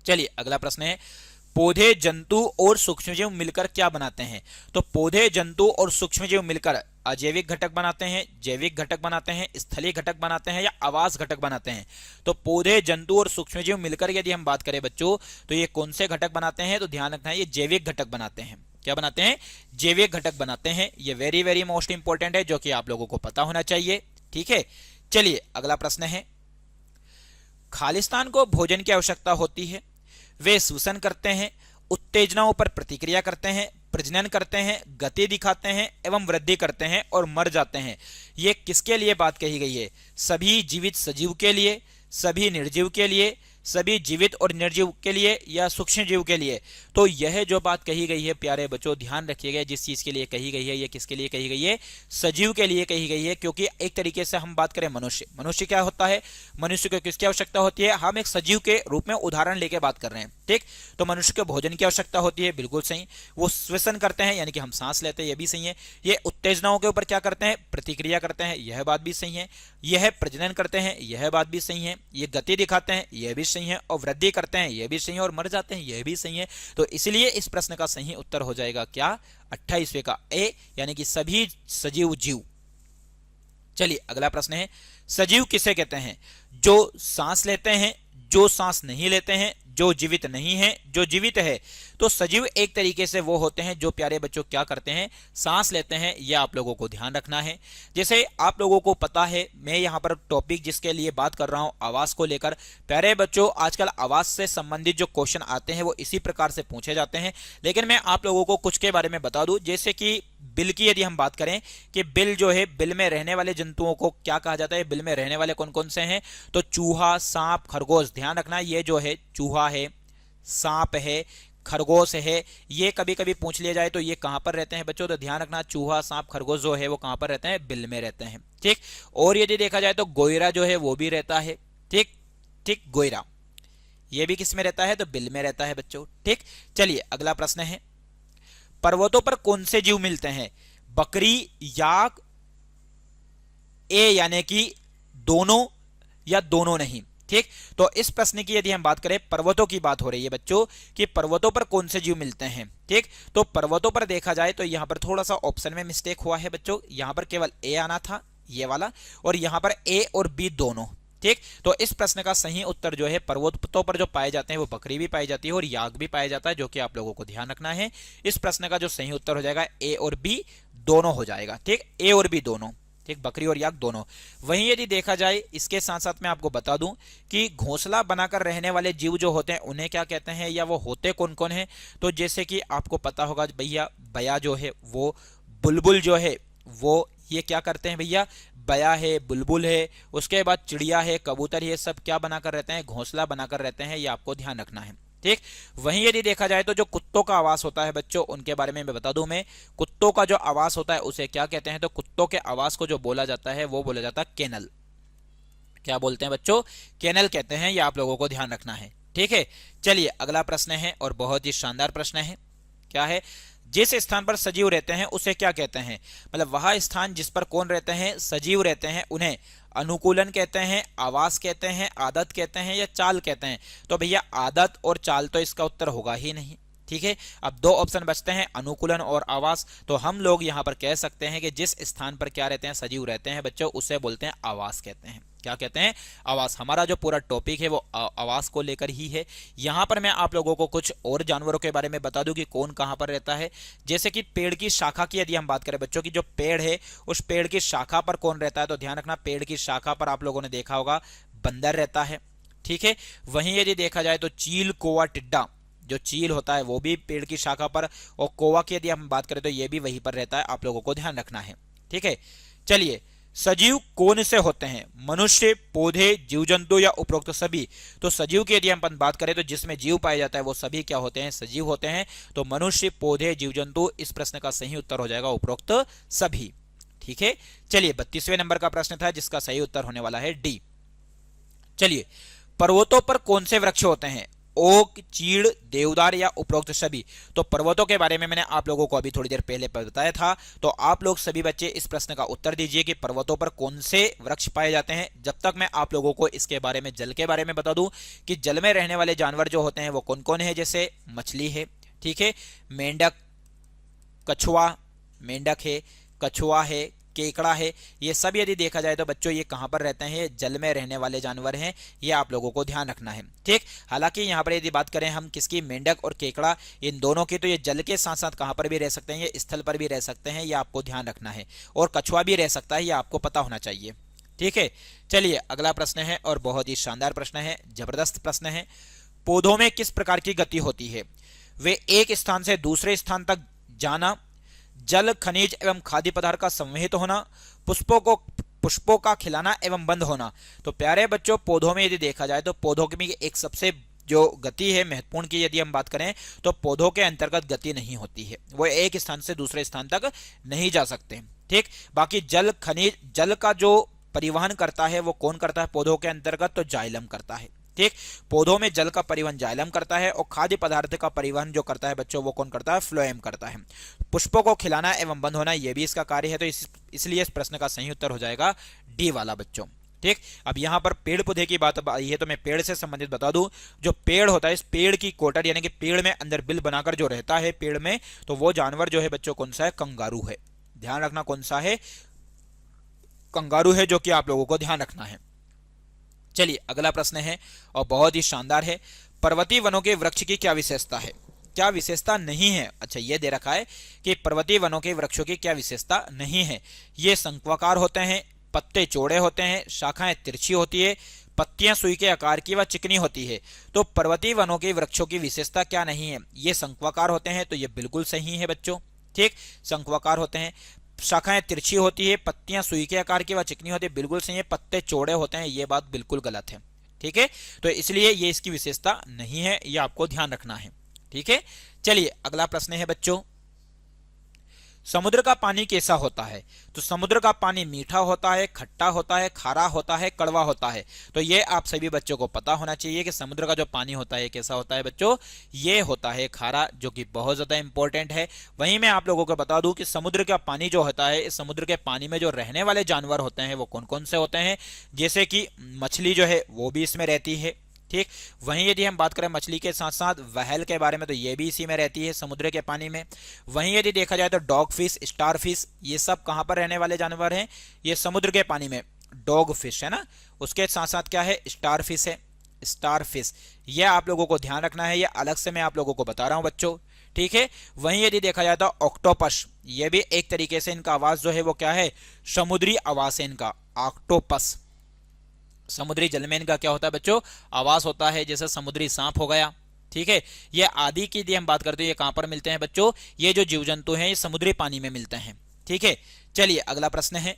चलिए अगला प्रश्न है, पौधे, जंतु और सूक्ष्मजीव मिलकर क्या बनाते हैं? तो पौधे, जंतु और सूक्ष्मजीव मिलकर अजैविक घटक बनाते हैं, जैविक घटक बनाते हैं, स्थलीय घटक बनाते हैं या आवास घटक बनाते हैं। तो पौधे, जंतु और सूक्ष्मजीव मिलकर यदि हम बात करें बच्चों, तो ये कौन से घटक बनाते हैं? तो ध्यान रखना है, ये जैविक घटक बनाते हैं। क्या बनाते हैं? जैविक घटक बनाते हैं। ये वेरी वेरी मोस्ट इंपॉर्टेंट है, जो कि आप लोगों को पता होना चाहिए। ठीक है, चलिए अगला प्रश्न है, खालिस्तान को भोजन की आवश्यकता होती है, वे श्वसन करते हैं, उत्तेजनाओं पर प्रतिक्रिया करते हैं, प्रजनन करते हैं, गति दिखाते हैं एवं वृद्धि करते हैं और मर जाते हैं। ये किसके लिए बात कही गई है? सभी जीवित सजीव के लिए, सभी निर्जीव के लिए, सभी जीवित और निर्जीव के लिए या सूक्ष्म जीव के लिए? तो यह जो बात कही गई है प्यारे बच्चों, ध्यान रखिएगा, जिस चीज के लिए कही गई है, यह किसके लिए कही गई है? सजीव के लिए कही गई है। क्योंकि एक तरीके से हम बात करें मनुष्य, मनुष्य क्या होता है? मनुष्य को किसकी आवश्यकता होती है? हम एक सजीव के रूप में उदाहरण लेके बात कर रहे हैं। ठीक, तो मनुष्य को भोजन की आवश्यकता होती है, बिल्कुल सही। वो श्वसन करते हैं, यानी कि हम सांस लेते हैं, यह भी सही है। ये उत्तेजनाओं के ऊपर क्या करते हैं? प्रतिक्रिया करते हैं, यह बात भी सही है। यह प्रजनन करते हैं, यह बात भी सही है। ये गति दिखाते हैं, यह भी सही है। और वृद्धि करते हैं, यह भी सही है। और मर जाते हैं, यह भी सही है। तो इसलिए इस प्रश्न का सही उत्तर हो जाएगा क्या? 28वें का ए, यानी कि सभी सजीव जीव। चलिए अगला प्रश्न है, सजीव किसे कहते हैं? जो सांस लेते हैं, जो सांस नहीं लेते हैं, जो जीवित नहीं है, जो जीवित है। तो सजीव एक तरीके से वो होते हैं जो प्यारे बच्चों क्या करते हैं? सांस लेते हैं। यह आप लोगों को ध्यान रखना है। जैसे आप लोगों को पता है, मैं यहाँ पर टॉपिक जिसके लिए बात कर रहा हूँ आवास को लेकर, प्यारे बच्चों आजकल आवास से संबंधित जो क्वेश्चन आते हैं वो इसी प्रकार से पूछे जाते हैं। लेकिन मैं आप लोगों को कुछ के बारे में बता दूं, जैसे कि बिल की यदि हम बात करें कि बिल जो है, बिल में रहने वाले जंतुओं को क्या कहा जाता है? बिल में रहने वाले कौन कौन से हैं? तो चूहा, सांप, खरगोश। ध्यान रखना, ये जो है चूहा है, सांप है, खरगोश है। ये कभी कभी पूछ लिया जाए तो ये कहां पर रहते हैं बच्चों? तो ध्यान रखना, चूहा, सांप, खरगोश जो है वो कहां पर रहते हैं? बिल में रहते हैं। ठीक, और यदि देखा जाए तो गोयरा जो है वो भी रहता है। ठीक ठीक, गोयरा ये भी किस में रहता है? तो बिल में रहता है बच्चों। ठीक, चलिए अगला प्रश्न है, पर्वतों पर कौन से जीव मिलते हैं? बकरी, याक, ए यानी कि दोनों या दोनों नहीं। ठीक, तो इस प्रश्न की यदि हम बात करें, पर्वतों की बात हो रही है बच्चों कि पर्वतों पर कौन से जीव मिलते हैं। ठीक, तो पर्वतों पर देखा जाए तो यहां पर थोड़ा सा ऑप्शन में मिस्टेक हुआ है बच्चों। यहां पर केवल ए आना था, ये वाला, और यहां पर ए और बी दोनों। ठीक, तो इस प्रश्न का सही उत्तर जो है, पर्वतों पर जो पाए जाते हैं वो बकरी भी पाई जाती है और याक भी पाया जाता है, जो कि आप लोगों को ध्यान रखना है। इस प्रश्न का जो सही उत्तर हो जाएगा ए और बी दोनों हो जाएगा। ठीक, ए और बी दोनों। ठीक, बकरी और याक दोनों। वहीं यदि देखा जाए, इसके साथ साथ मैं आपको बता दूं कि घोंसला बनाकर रहने वाले जीव जो होते हैं उन्हें क्या कहते हैं, या वो होते कौन कौन हैं? तो जैसे कि आपको पता होगा भैया, बया जो है वो, बुलबुल जो है वो, ये क्या करते हैं भैया? बया है, बुलबुल है, उसके बाद चिड़िया है, कबूतर, ये सब क्या बनाकर रहते हैं? घोंसला बनाकर रहते हैं। ये आपको ध्यान रखना है। ठीक, वहीं यदि देखा जाए तो जो कुत्तों का आवास होता है बच्चों, उनके बारे में मैं बता दूं, मैं कुत्तों का जो आवास होता है उसे क्या कहते हैं? तो कुत्तों के आवास को जो बोला जाता है वो बोला जाता है केनल। क्या बोलते हैं बच्चों? केनल कहते हैं। ये आप लोगों को ध्यान रखना है। ठीक है, चलिए अगला प्रश्न है और बहुत ही शानदार प्रश्न है। क्या है? जिस स्थान पर सजीव रहते हैं उसे क्या कहते हैं? मतलब वह स्थान जिस पर कौन रहते हैं? सजीव रहते हैं, उन्हें अनुकूलन कहते हैं, आवास कहते हैं, आदत कहते हैं या चाल कहते हैं? तो भैया आदत और चाल तो इसका उत्तर होगा ही नहीं। ठीक है, अब दो ऑप्शन बचते हैं, अनुकूलन और आवास। तो हम लोग यहां पर कह सकते हैं कि जिस स्थान पर क्या रहते हैं? सजीव रहते हैं बच्चों, उसे बोलते हैं आवास कहते हैं। क्या कहते हैं? आवास। हमारा जो पूरा टॉपिक है वो आवास को लेकर ही है। यहां पर मैं आप लोगों को कुछ और जानवरों के बारे में बता दूं कि कौन कहां पर रहता है। जैसे कि पेड़ की शाखा की यदि हम बात करें बच्चों की, जो पेड़ है उस पेड़ की शाखा पर कौन रहता है? तो ध्यान रखना, पेड़ की शाखा पर आप लोगों ने देखा होगा बंदर रहता है। ठीक है, वहीं यदि देखा जाए तो चील, कौवा, टिड्डा, जो चील होता है वो भी पेड़ की शाखा पर, और कौवा की यदि हम बात करें तो ये भी वहीं पर रहता है। आप लोगों को ध्यान रखना है। ठीक है, चलिए सजीव कौन से होते हैं? मनुष्य, पौधे, जीव जंतु या उपरोक्त सभी? तो सजीव की यदि हम बात करें तो जिसमें जीव पाया जाता है वो सभी क्या होते हैं? सजीव होते हैं। तो मनुष्य, पौधे, जीव जंतु, इस प्रश्न का सही उत्तर हो जाएगा उपरोक्त सभी। ठीक है, चलिए 32वें नंबर का प्रश्न था जिसका सही उत्तर होने वाला है डी। चलिए, पर्वतों पर कौन से वृक्ष होते हैं? ओक, चीड़, देवदार या उपरोक्त सभी। तो पर्वतों के बारे में मैंने आप लोगों को अभी थोड़ी देर पहले बताया था। तो आप लोग सभी बच्चे इस प्रश्न का उत्तर दीजिए कि पर्वतों पर कौन से वृक्ष पाए जाते हैं। जब तक मैं आप लोगों को इसके बारे में, जल के बारे में बता दूं कि जल में रहने वाले जानवर जो होते हैं वो कौन कौन है। जैसे मछली है, ठीक है, मेंढक, कछुआ, मेंढक है, कछुआ है, केकड़ा है, ये सब यदि देखा जाए तो बच्चों ये कहां पर रहते हैं, जल में रहने वाले जानवर हैं। ये आप लोगों को ध्यान रखना है, ठीक। हालांकि यहां पर यदि बात करें हम किसकी, मेंढक और केकड़ा, इन दोनों की, तो ये जल के साथ साथ कहां पर भी रह सकते हैं, ये स्थल पर भी रह सकते हैं, ये आपको ध्यान रखना है। और कछुआ भी रह सकता है, ये आपको पता होना चाहिए, ठीक है। चलिए अगला प्रश्न है और बहुत ही शानदार प्रश्न है, जबरदस्त प्रश्न है। पौधों में किस प्रकार की गति होती है? वे एक स्थान से दूसरे स्थान तक जाना, जल, खनिज एवं खाद्य पदार्थ का संवहित होना, पुष्पों का खिलाना एवं बंद होना। तो प्यारे बच्चों, पौधों में यदि देखा जाए तो पौधों की एक सबसे जो गति है महत्वपूर्ण की यदि हम बात करें तो पौधों के अंतर्गत गति नहीं होती है, वो एक स्थान से दूसरे स्थान तक नहीं जा सकते, ठीक। बाकी जल, खनिज, जल का जो परिवहन करता है वो कौन करता है पौधों के अंतर्गत, तो जाइलम करता है, ठीक। पौधों में जल का परिवहन जाइलम करता है और खाद्य पदार्थ का परिवहन जो करता है बच्चों वो कौन करता है, फ्लोएम करता है। पुष्पों को खिलाना एवं बंद होना ये भी इसका कार्य है। तो इसलिए इस प्रश्न का सही उत्तर हो जाएगा डी वाला बच्चों, ठीक। अब यहां पर पेड़ पौधे की बात आई है तो मैं पेड़ से संबंधित बता दूं, जो पेड़ होता है इस पेड़ की कोटर यानी कि पेड़ में अंदर बिल बनाकर जो रहता है पेड़ में, तो वो जानवर जो है बच्चों कौन सा है, कंगारू है। ध्यान रखना कौन सा है, कंगारू है, जो कि आप लोगों को ध्यान रखना है। चलिए अगला प्रश्न है और बहुत ही शानदार है। पर्वतीय वनों के वृक्ष की क्या विशेषता है? क्या विशेषता नहीं है? अच्छा, ये दे रखा है कि पर्वतीय वनों के वृक्षों की क्या विशेषता नहीं है। ये शंक्वाकार होते हैं, पत्ते चौड़े होते हैं, शाखाएं तिरछी होती है, पत्तियां सुई के आकार की व चिकनी होती है। तो पर्वतीय वनों के वृक्षों की विशेषता क्या नहीं है? ये शंक्वाकार होते हैं, तो ये बिल्कुल सही है बच्चों, ठीक। शंक्वाकार होते हैं, शाखाएं तिरछी होती है, पत्तियां सुई के आकार की व चिकनी होती है, बिल्कुल सही है। पत्ते चौड़े होते हैं, ये बात बिल्कुल गलत है, ठीक है। तो इसलिए ये इसकी विशेषता नहीं है, ये आपको ध्यान रखना है, ठीक है। चलिए अगला प्रश्न है बच्चों, समुद्र का पानी कैसा होता है? तो समुद्र का पानी मीठा होता है, खट्टा होता है, खारा होता है, कड़वा होता है। तो ये आप सभी बच्चों को पता होना चाहिए कि समुद्र का जो पानी होता है कैसा होता है बच्चों, ये होता है खारा, जो कि बहुत ज्यादा इंपॉर्टेंट है। वहीं मैं आप लोगों को बता दूं कि समुद्र का पानी जो होता है, इस समुद्र के पानी में जो रहने वाले जानवर होते हैं वो कौन कौन से होते हैं, जैसे कि मछली जो है वो भी इसमें रहती है, ठीक। वहीं यदि हम बात करें मछली के साथ साथ व्हेल के बारे में, तो ये भी इसी में रहती है समुद्र के पानी में। वहीं यदि देखा जाए तो डॉग फिश, स्टार फिश, ये सब कहां पर रहने वाले जानवर हैं, ये समुद्र के पानी में। डॉग फिश है ना, उसके साथ साथ क्या है, स्टार फिश है, स्टार फिश। ये आप लोगों को ध्यान रखना है, ये अलग से मैं आप लोगों को बता रहा हूं बच्चों, ठीक है। वहीं यदि देखा जाए तो ऑक्टोपस, ये भी एक तरीके से इनका आवाज जो है वो क्या है, समुद्री आवाज है इनका, ऑक्टोपस। समुद्री जल में इनका क्या होता है बच्चों, आवास होता है, जैसे समुद्री सांप हो गया, ठीक है। ये आदि की यदि हम बात करते हैं, ये कहां पर मिलते हैं बच्चों, ये जो जीव जंतु हैं ये समुद्री पानी में मिलते हैं, ठीक है। चलिए अगला प्रश्न है,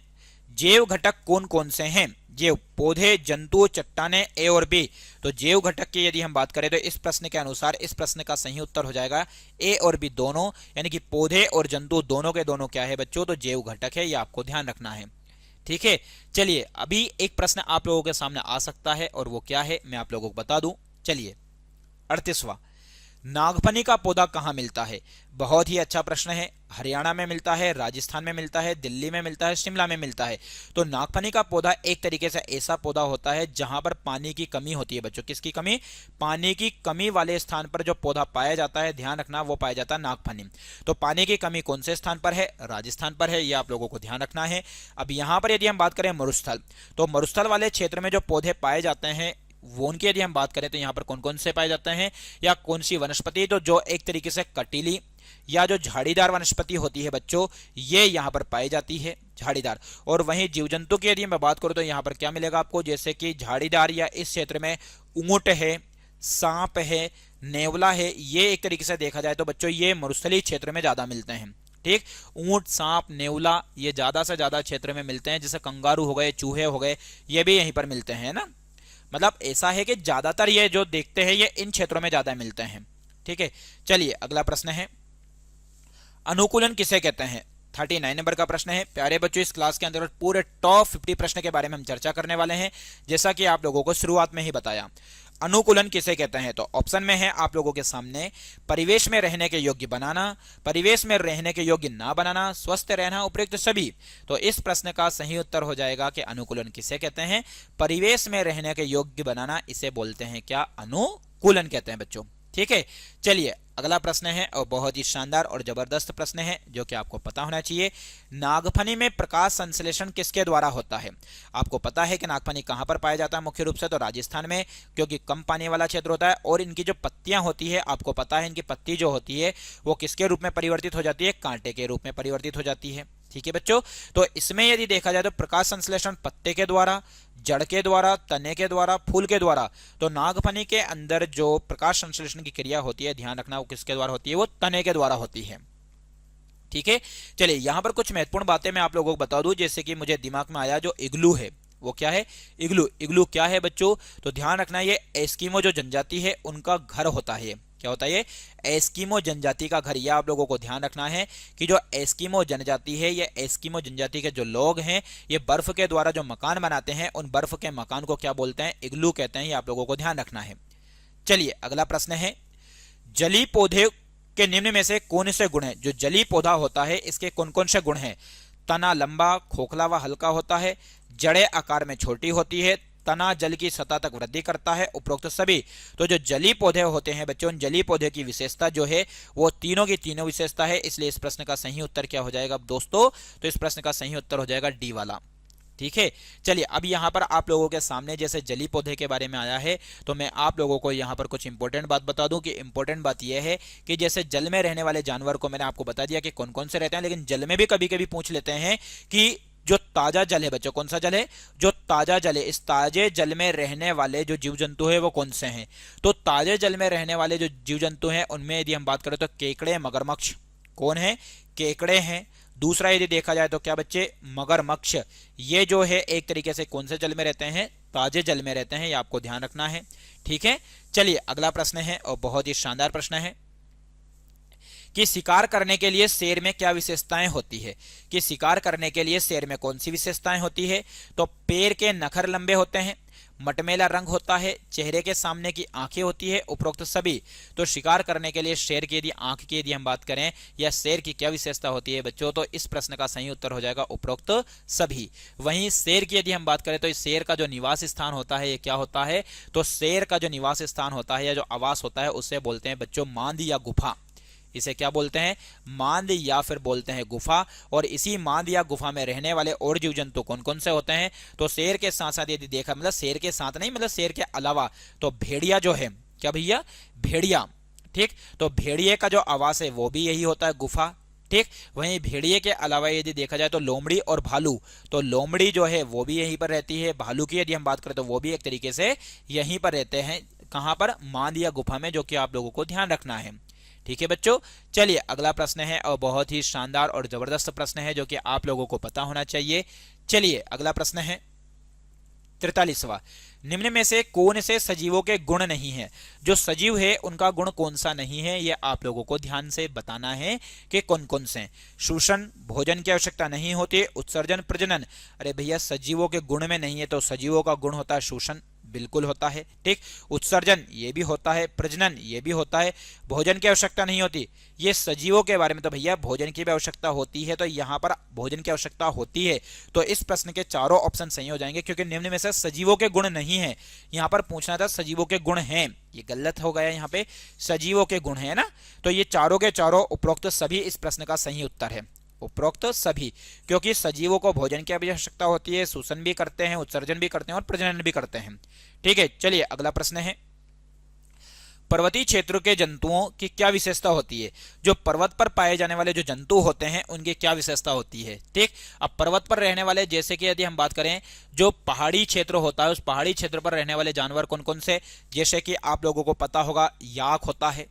जैव घटक कौन कौन से हैं? जैव, पौधे, जंतु, चट्टाने, ए और बी। तो जैव घटक की यदि हम बात करें तो इस प्रश्न के अनुसार इस प्रश्न का सही उत्तर हो जाएगा ए और बी दोनों, यानी कि पौधे और जंतु दोनों के दोनों क्या है बच्चों, तो जैव घटक है, ये आपको ध्यान रखना है, ठीक है। चलिए अभी एक प्रश्न आप लोगों के सामने आ सकता है और वो क्या है मैं आप लोगों को बता दूं। चलिए 38वां, नागफनी का पौधा कहां मिलता है? बहुत ही अच्छा प्रश्न है। हरियाणा में मिलता है, राजस्थान में मिलता है, दिल्ली में मिलता है, शिमला में मिलता है। तो नागफनी का पौधा एक तरीके से ऐसा पौधा होता है जहां पर पानी की कमी होती है बच्चों। किसकी कमी? पानी की कमी वाले स्थान पर जो पौधा पाया जाता है, ध्यान रखना, वो पाया जाता है नागफनी। तो पानी की कमी कौन से स्थान पर है? राजस्थान पर है, ये आप लोगों को ध्यान रखना है। अब यहां पर यदि हम बात करें मरुस्थल, तो मरुस्थल वाले क्षेत्र में जो पौधे पाए जाते हैं वो उनकी यदि हम बात करें तो यहाँ पर कौन कौन से पाए जाते हैं या कौन सी वनस्पति, तो जो एक तरीके से कटीली या जो झाड़ीदार वनस्पति होती है बच्चों, ये यहाँ पर पाई जाती है, झाड़ीदार। और वहीं जीव जंतु की यदि मैं बात करूं तो यहाँ पर क्या मिलेगा आपको, जैसे कि झाड़ीदार या इस क्षेत्र में ऊंट है, सांप है, नेवला है। ये एक तरीके से देखा जाए तो बच्चों ये मरुस्थलीय क्षेत्र में ज्यादा मिलते हैं, ठीक। ऊंट, सांप, नेवला ये ज्यादा से ज्यादा क्षेत्र में मिलते हैं। जैसे कंगारू हो गए, चूहे हो गए, ये भी यहीं पर मिलते हैं ना। मतलब ऐसा है कि ज्यादातर ये जो देखते हैं ये इन क्षेत्रों में ज्यादा मिलते हैं, ठीक है। चलिए अगला प्रश्न है, अनुकूलन किसे कहते हैं? 39 नंबर का प्रश्न है। प्यारे बच्चों, इस क्लास के अंतर्गत पूरे टॉप 50 प्रश्न के बारे में हम चर्चा करने वाले हैं, जैसा कि आप लोगों को शुरुआत में ही बताया। अनुकूलन किसे कहते हैं? तो ऑप्शन में है आप लोगों के सामने परिवेश में रहने के योग्य बनाना, परिवेश में रहने के योग्य ना बनाना, स्वस्थ रहना, उपयुक्त सभी। तो इस प्रश्न का सही उत्तर हो जाएगा कि अनुकूलन किसे कहते हैं? परिवेश में रहने के योग्य बनाना, इसे बोलते हैं क्या? अनुकूलन कहते हैं बच्चों। ठीक है, चलिए अगला प्रश्न है और बहुत ही शानदार और जबरदस्त प्रश्न है जो कि आपको पता होना चाहिए। नागफनी में प्रकाश संश्लेषण किसके द्वारा होता है? आपको पता है कि नागफनी कहां पर पाया जाता है मुख्य रूप से? तो राजस्थान में, क्योंकि कम पानी वाला क्षेत्र होता है और इनकी जो पत्तियां होती है, आपको पता है इनकी पत्ती जो होती है वो किसके रूप में परिवर्तित हो जाती है? कांटे के रूप में परिवर्तित हो जाती है। ठीक है बच्चों, तो इसमें यदि देखा जाए तो प्रकाश संश्लेषण पत्ते के द्वारा, जड़ के द्वारा, तने के द्वारा, फूल के द्वारा। तो नागफनी के अंदर जो प्रकाश संश्लेषण की क्रिया होती है, ध्यान रखना वो किसके द्वारा होती है? वो तने के द्वारा होती है। ठीक है, चलिए यहां पर कुछ महत्वपूर्ण बातें मैं आप लोगों को बता दूं, जैसे कि मुझे दिमाग में आया जो इग्लू है, वो क्या है? इग्लू। इग्लू क्या है बच्चों? तो ध्यान रखना ये एस्किमो जो जनजाति है उनका घर होता है। क्या होता है? ये एस्किमो जनजाति का घर। यह आप लोगों को ध्यान रखना है कि जो एस्किमो जनजाति है, ये एस्किमो जनजाति के जो लोग हैं, ये बर्फ के द्वारा जो मकान बनाते हैं, उन बर्फ के मकान को क्या बोलते हैं? इग्लू कहते हैं। ये आप लोगों को ध्यान रखना है। चलिए अगला प्रश्न है, जली पौधे के निम्न में से कौन से गुण है? जो जली पौधा होता है इसके कौन कौन से गुण हैं? तना लंबा, खोखला व हल्का होता है, जड़ें आकार में छोटी होती है, तना जल की सतह तक वृद्धि करता है, उपरोक्त सभी। तो जो जली पौधे होते हैं बच्चों, उन जली पौधे की विशेषता जो है वो तीनों की तीनों विशेषता है। इसलिए इस प्रश्न का सही उत्तर क्या हो जाएगा दोस्तों? तो इस प्रश्न का सही उत्तर हो जाएगा डी वाला। ठीक है, चलिए अब यहां पर आप लोगों के सामने जैसे जली पौधे के बारे में आया है, तो मैं आप लोगों को यहां पर कुछ इंपॉर्टेंट बात बता दूं कि इंपॉर्टेंट बात यह है कि जैसे जल में रहने वाले जानवर को मैंने आपको बता दिया कि कौन कौन से रहते हैं, लेकिन जल में भी कभी कभी पूछ लेते हैं कि जो ताजा जल है बच्चों, कौन सा जल है? जो ताजा जल है, इस ताजे जल में रहने वाले जो जीव जंतु है वो कौन से हैं? तो ताजे जल में रहने वाले जो जीव जंतु हैं उनमें यदि हम बात करें तो केकड़े, मगरमच्छ। कौन है? केकड़े हैं। दूसरा यदि देखा जाए तो क्या बच्चे? मगरमच्छ। ये जो है एक तरीके से कौन से जल में रहते हैं? ताजे जल में रहते हैं। ये आपको ध्यान रखना है। ठीक है, चलिए अगला प्रश्न है और बहुत ही शानदार प्रश्न है कि शिकार करने के लिए शेर में क्या विशेषताएं होती है? कि शिकार करने के लिए शेर में कौन सी विशेषताएं होती है? तो पैर के नखर लंबे होते हैं, मटमैला रंग होता है, चेहरे के सामने की आंखें होती है, उपरोक्त सभी। तो शिकार करने के लिए शेर की यदि आंख की यदि हम बात करें या शेर की क्या विशेषता होती है बच्चों? तो इस प्रश्न का सही उत्तर हो जाएगा उपरोक्त सभी। वहीं शेर की यदि हम बात करें तो इस शेर का जो निवास स्थान होता है ये क्या होता है? तो शेर का जो निवास स्थान होता है या जो आवास होता है उसे बोलते हैं बच्चों मांद या गुफा। इसे क्या बोलते हैं? मांद या फिर बोलते हैं गुफा। और इसी मांद या गुफा में रहने वाले और जीव जंतु कौन कौन से होते हैं? तो शेर के साथ साथ यदि देखा, मतलब शेर के साथ नहीं, मतलब शेर के अलावा, तो भेड़िया जो है, क्या भैया? भेड़िया। ठीक, तो भेड़िए का जो आवास है वो भी यही होता है, गुफा। ठीक, वहीं भेड़िए के अलावा यदि देखा जाए तो लोमड़ी और भालू, तो लोमड़ी जो है वो भी यहीं पर रहती है। भालू की यदि हम बात करें तो वो भी एक तरीके से यहीं पर रहते हैं। कहां पर? मांद या गुफा में, जो कि आप लोगों को ध्यान रखना है। ठीक है बच्चों, चलिए अगला प्रश्न है और बहुत ही शानदार और जबरदस्त प्रश्न है जो कि आप लोगों को पता होना चाहिए। चलिए अगला प्रश्न है 43वां, निम्न में से कौन से सजीवों के गुण नहीं है? जो सजीव है उनका गुण कौन सा नहीं है, यह आप लोगों को ध्यान से बताना है कि कौन कौन से। शोषण, भोजन की आवश्यकता नहीं होती, उत्सर्जन, प्रजनन। अरे भैया सजीवों के गुण में नहीं है, तो सजीवों का गुण होता है शोषण, बिल्कुल होता है। ठीक, उत्सर्जन ये भी होता है, प्रजनन ये भी होता है, भोजन की आवश्यकता नहीं होती। ये सजीवों के बारे में, तो भैया भोजन की भी आवश्यकता होती है, तो यहां पर भोजन की आवश्यकता होती है। तो इस प्रश्न के चारों ऑप्शन सही हो जाएंगे, क्योंकि निम्न में से सजीवों के गुण नहीं है। यहां पर पूछना था सजीवों के गुण हैं, ये गलत हो गया। यहां पे सजीवों के गुण है ना, तो ये चारों के चारों उपरोक्त सभी इस प्रश्न का सही उत्तर है, उपरोक्त सभी। क्योंकि सजीवों को भोजन की आवश्यकता होती है, शोषण भी करते हैं, उत्सर्जन भी करते हैं और प्रजनन भी करते हैं। ठीक है, चलिए अगला प्रश्न है, पर्वतीय क्षेत्र के जंतुओं की क्या विशेषता होती है? जो पर्वत पर पाए जाने वाले जो जंतु होते हैं उनकी क्या विशेषता होती है? ठीक, अब पर्वत पर रहने वाले, जैसे कि यदि हम बात करें जो पहाड़ी क्षेत्र होता है, उस पहाड़ी क्षेत्र पर रहने वाले जानवर कौन कौन से? जैसे कि आप लोगों को पता होगा याक होता है।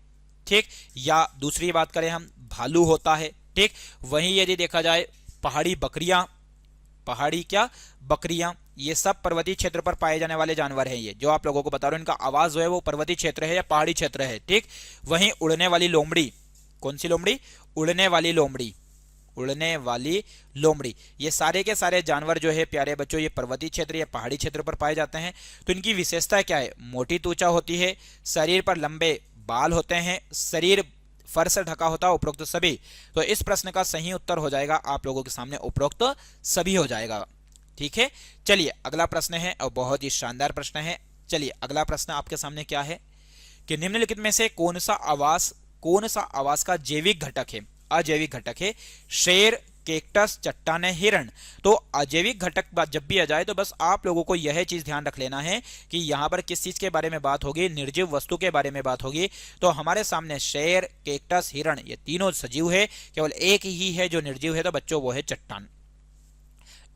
ठीक, या दूसरी बात करें हम भालू होता है। ठीक, वहीं यदि देखा जाए पहाड़ी बकरियां, पहाड़ी क्या? बकरियां, ये सब पर्वतीय क्षेत्र पर पाए जाने वाले जानवर हैं। ये जो आप लोगों को बता रहा हूं, इनका आवाज जो है वो पर्वतीय क्षेत्र है या पहाड़ी क्षेत्र है। ठीक, वहीं उड़ने वाली लोमड़ी, कौन सी लोमड़ी? उड़ने वाली लोमड़ी, उड़ने वाली लोमड़ी। ये सारे के सारे जानवर जो है प्यारे बच्चों ये पर्वतीय क्षेत्र या पहाड़ी क्षेत्र पर पाए जाते हैं। तो इनकी विशेषता क्या है? मोटी त्वचा होती है, शरीर पर लंबे बाल होते हैं, शरीर फर से ढका होता है, उपरोक्त सभी। तो इस प्रश्न का सही उत्तर हो जाएगा आप लोगों के सामने उपरोक्त सभी हो जाएगा। ठीक है, चलिए अगला प्रश्न है और बहुत ही शानदार प्रश्न है। चलिए अगला प्रश्न आपके सामने क्या है कि निम्नलिखित में से कौन सा आवास का जैविक घटक है? अजैविक घटक है। शेर, कैक्टस, चट्टाने, हिरण। तो अजैविक घटक बात जब भी आ जाए तो बस आप लोगों को यह चीज ध्यान रख लेना है कि यहां पर किस चीज के बारे में बात होगी, निर्जीव वस्तु के बारे में बात होगी। तो हमारे सामने शेर, कैक्टस, हिरण ये तीनों सजीव है, केवल एक ही है जो निर्जीव है, तो बच्चों वो है चट्टान।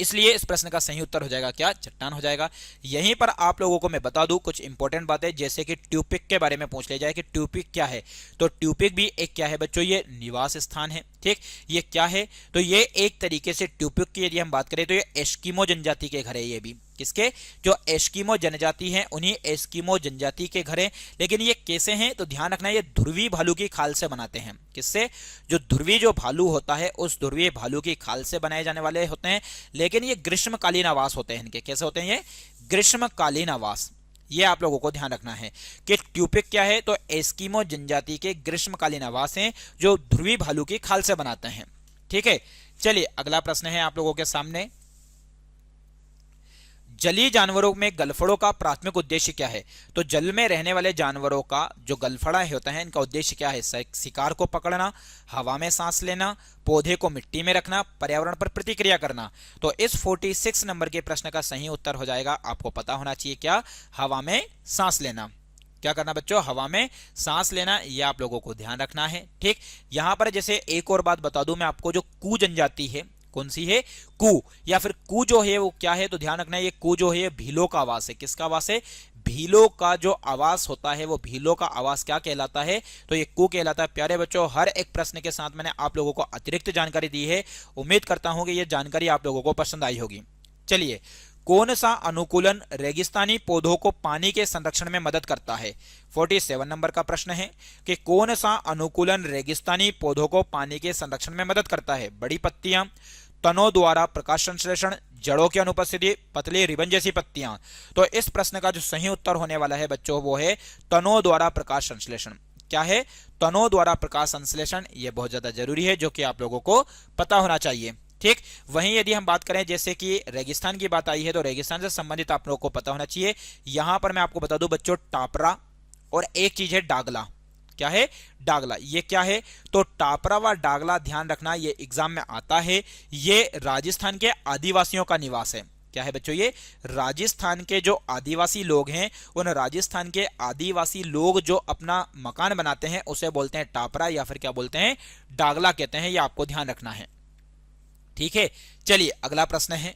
इसलिए इस प्रश्न का सही उत्तर हो जाएगा क्या? चट्टान हो जाएगा। यहीं पर आप लोगों को मैं बता दूं कुछ इंपॉर्टेंट बातें, जैसे कि ट्यूपिक के बारे में पूछ लिया जाए कि ट्यूपिक क्या है। तो ट्यूपिक भी एक क्या है बच्चों? ये निवास स्थान है। ठीक, ये क्या है? तो ये एक तरीके से ट्यूपिक की यदि हम बात करें तो ये एस्किमो जनजाति के घर है। ये भी किसके? जो एस्किमो जनजाति हैं उन्हीं एस्किमो जनजाति के घर हैं। लेकिन ये कैसे हैं? तो ध्यान रखना, ये ध्रुवी भालू की खाल से बनाते हैं। किससे? जो ध्रुवी जो भालू होता है उस ध्रुवी भालू की खाल से बनाए जाने वाले होते हैं। लेकिन ये ग्रीष्मकालीन आवास होते हैं इनके। कैसे होते हैं ये? ग्रीष्मकालीन आवास। ये आप लोगों को ध्यान रखना है कि ट्यूपिक क्या है? तो एस्किमो जनजाति के ग्रीष्मकालीन आवास हैं जो ध्रुवी भालू की खाल से बनाते हैं। ठीक है, चलिए अगला प्रश्न है आप लोगों के सामने। जलीय जानवरों में गलफड़ों का प्राथमिक उद्देश्य क्या है? तो जल में रहने वाले जानवरों का जो गलफड़ा होता है इनका उद्देश्य क्या है? शिकार को पकड़ना, हवा में सांस लेना, पौधे को मिट्टी में रखना, पर्यावरण पर प्रतिक्रिया करना। तो इस 46 नंबर के प्रश्न का सही उत्तर हो जाएगा, आपको पता होना चाहिए क्या? हवा में सांस लेना। क्या करना बच्चों? हवा में सांस लेना। यह आप लोगों को ध्यान रखना है। ठीक, यहां पर जैसे एक और बात बता दूं मैं आपको, जो कू जनजाति है, कौन सी है? कू, या फिर कू जो है वो क्या है? तो ध्यान रखना, ये कू जो है भीलों का आवास है। किसका आवास है? भीलों का जो आवास होता है वो भीलों का आवास क्या कहलाता है? तो ये कू कहलाता है। प्यारे बच्चों, हर एक प्रश्न के साथ मैंने आप लोगों को अतिरिक्त जानकारी दी है। उम्मीद करता हूं कि ये जानकारी आप लोगों को पसंद आई होगी। चलिए, कौन सा अनुकूलन रेगिस्तानी पौधों को पानी के संरक्षण में मदद करता है? 47 नंबर का प्रश्न है कि कौन सा अनुकूलन रेगिस्तानी पौधों को पानी के संरक्षण में मदद करता है? बड़ी पत्तियां, तनों द्वारा प्रकाश संश्लेषण, जड़ों की अनुपस्थिति, पतली रिबन जैसी पत्तियां। तो इस प्रश्न का जो सही उत्तर होने वाला है बच्चों वो है तनों द्वारा प्रकाश संश्लेषण। क्या है? तनों द्वारा प्रकाश संश्लेषण। यह बहुत ज्यादा जरूरी है जो कि आप लोगों को पता होना चाहिए। ठीक, वहीं यदि हम बात करें जैसे कि रेगिस्तान की बात आई है तो रेगिस्तान से संबंधित आप लोगों को पता होना चाहिए। यहां पर मैं आपको बता दूं बच्चों, टापरा और एक चीज है डागला। क्या है? डागला। ये क्या है? तो टापरा व डागला, ध्यान रखना, ये एग्जाम में आता है। ये राजस्थान के आदिवासियों का निवास है। क्या है बच्चों? ये राजस्थान के जो आदिवासी लोग हैं, उन राजस्थान के आदिवासी लोग जो अपना मकान बनाते हैं उसे बोलते हैं टापरा, या फिर क्या बोलते हैं? डागला कहते हैं। ये आपको ध्यान रखना है। ठीक है, चलिए अगला प्रश्न है,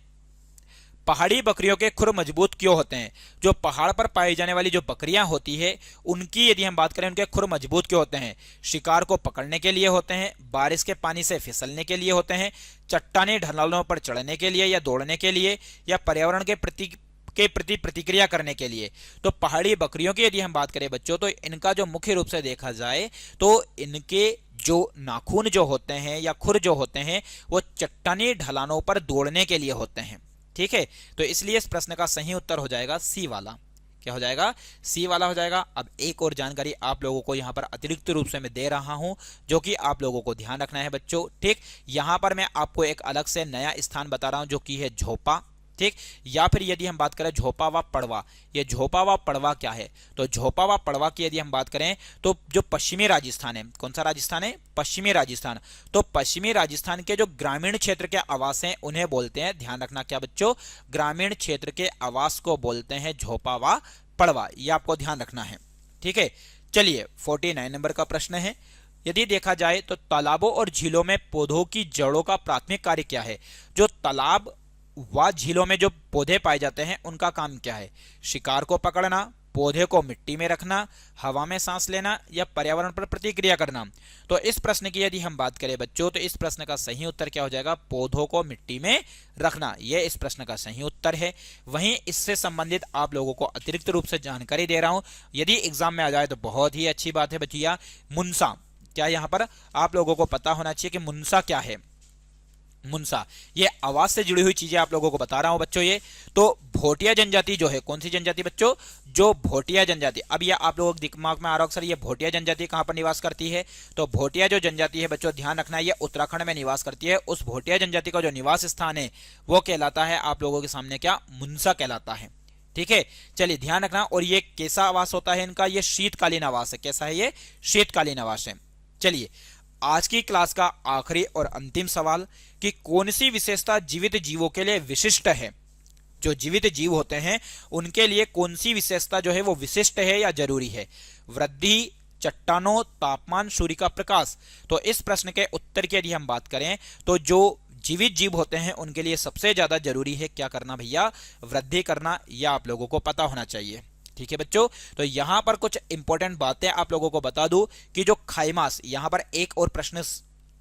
पहाड़ी बकरियों के खुर मजबूत क्यों होते हैं? जो पहाड़ पर पाई जाने वाली जो बकरियां होती है उनकी यदि हम बात करें, उनके खुर मजबूत क्यों होते हैं? शिकार को पकड़ने के लिए होते हैं, बारिश के पानी से फिसलने के लिए होते हैं, चट्टानी ढलानों पर चढ़ने के लिए या दौड़ने के लिए, या पर्यावरण के प्रति प्रतिक्रिया करने के लिए। तो पहाड़ी बकरियों की यदि हम बात करें बच्चों, तो इनका जो मुख्य रूप से देखा जाए तो इनके जो नाखून जो होते हैं या खुर जो होते हैं वो चट्टानी ढलानों पर दौड़ने के लिए होते हैं। ठीक है, तो इसलिए इस प्रश्न का सही उत्तर हो जाएगा सी वाला। क्या हो जाएगा? सी वाला हो जाएगा। अब एक और जानकारी आप लोगों को यहां पर अतिरिक्त रूप से मैं दे रहा हूं जो कि आप लोगों को ध्यान रखना है बच्चों। ठीक, यहां पर मैं आपको एक अलग से नया स्थान बता रहा हूं जो कि है झोपा। ठीक, या फिर यदि हम बात करें झोपा व पड़वा। ये झोपा व पड़वा क्या है? तो झोपा व पड़वा की यदि हम बात करें तो जो पश्चिमी राजस्थान है, कौन सा राजस्थान है? पश्चिमी राजस्थान। तो पश्चिमी राजस्थान के जो ग्रामीण क्षेत्र के आवास हैं उन्हें बोलते हैं, ध्यान रखना क्या बच्चों? ग्रामीण क्षेत्र के आवास को बोलते हैं झोपा व पड़वा। ये आपको ध्यान रखना है। ठीक है, चलिए 49 नंबर का प्रश्न है, यदि देखा जाए तो तालाबों और झीलों में पौधों की जड़ों का प्राथमिक कार्य क्या है? जो तालाब व झीलों में जो पौधे पाए जाते हैं उनका काम क्या है? शिकार को पकड़ना, पौधे को मिट्टी में रखना, हवा में सांस लेना, या पर्यावरण पर प्रतिक्रिया करना। तो इस प्रश्न की यदि हम बात करें बच्चों तो इस प्रश्न का सही उत्तर क्या हो जाएगा? पौधों को मिट्टी में रखना। यह इस प्रश्न का सही उत्तर है। वहीं इससे संबंधित आप लोगों को अतिरिक्त रूप से जानकारी दे रहा हूं, यदि एग्जाम में आ जाए तो बहुत ही अच्छी बात है बच्चिया। मुनसा, क्या यहां पर आप लोगों को पता होना चाहिए कि मुनसा क्या है? मुनसा। ये आवाज से जुड़ी हुई चीजें आप लोगों को बता रहा हूं बच्चों। ये तो भोटिया जनजाति जो है, कौन सी जनजाति बच्चों, जो भोटिया जनजाति। अब ये आप लोगों के दिमाग में आ रहा होगा सर ये भोटिया जनजाति कहां पर निवास करती है, तो भोटिया जो जनजाति है बच्चों ध्यान रखना ये उत्तराखंड में निवास करती है। उस भोटिया जनजाति का जो निवास स्थान है वो कहलाता है आप लोगों के सामने क्या, मुनसा कहलाता है। ठीक है, चलिए ध्यान रखना। और ये कैसा आवास होता है इनका, ये शीतकालीन आवास है। कैसा है ये, शीतकालीन आवास है। चलिए आज की क्लास का आखिरी और अंतिम सवाल कि कौन सी विशेषता जीवित जीवों के लिए विशिष्ट है। जो जीवित जीव होते हैं उनके लिए कौन सी विशेषता जो है वो विशिष्ट है या जरूरी है। वृद्धि, चट्टानों, तापमान, सूर्य का प्रकाश। तो इस प्रश्न के उत्तर की यदि हम बात करें तो जो जीवित जीव होते हैं उनके लिए सबसे ज्यादा जरूरी है क्या करना भैया, वृद्धि करना। यह आप लोगों को पता होना चाहिए। ठीक है बच्चों, तो यहां पर कुछ इंपॉर्टेंट बातें आप लोगों को बता दूं कि जो खाईमास, यहां पर एक और प्रश्न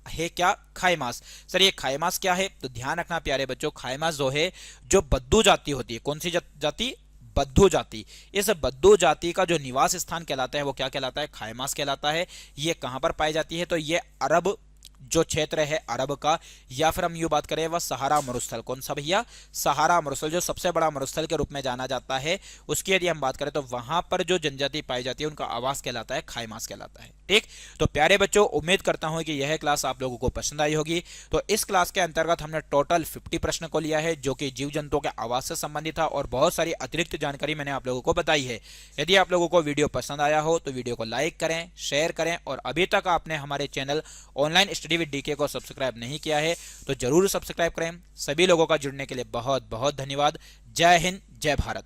है क्या, खाईमास। सर ये खाईमास क्या है, तो ध्यान रखना प्यारे बच्चों, खाईमास जो है जो बद्दू जाति होती है, कौन सी जाति, बद्दू जाति। इस बद्दू जाति का जो निवास स्थान कहलाता है वो क्या कहलाता है, खाईमास कहलाता है। ये कहां पर पाई जाती है, तो ये अरब जो क्षेत्र है अरब का, या फिर हम यू बात करें वह सहारा मरुस्थल। कौन सा भैया, सहारा मरुस्थल, जो सबसे बड़ा मरुस्थल के रूप में जाना जाता है, उसकी यदि हम बात करें तो वहां पर जो जनजाति पाई जाती है उनका आवास कहलाता है खाईमास कहलाता है। ठीक, तो प्यारे बच्चों उम्मीद करता हूं कि यह क्लास आप लोगों को पसंद आई होगी। तो इस क्लास के अंतर्गत हमने टोटल 50 प्रश्न को लिया है जो कि जीव जंतुओं के आवास से संबंधित था और बहुत सारी अतिरिक्त जानकारी मैंने आप लोगों को बताई है। यदि आप लोगों को वीडियो पसंद आया हो तो वीडियो को लाइक करें, शेयर करें, और अभी तक आपने हमारे channel online study with DK को सब्सक्राइब नहीं किया है तो जरूर सब्सक्राइब करें। सभी लोगों का जुड़ने के लिए बहुत बहुत धन्यवाद। जय हिंद, जय भारत।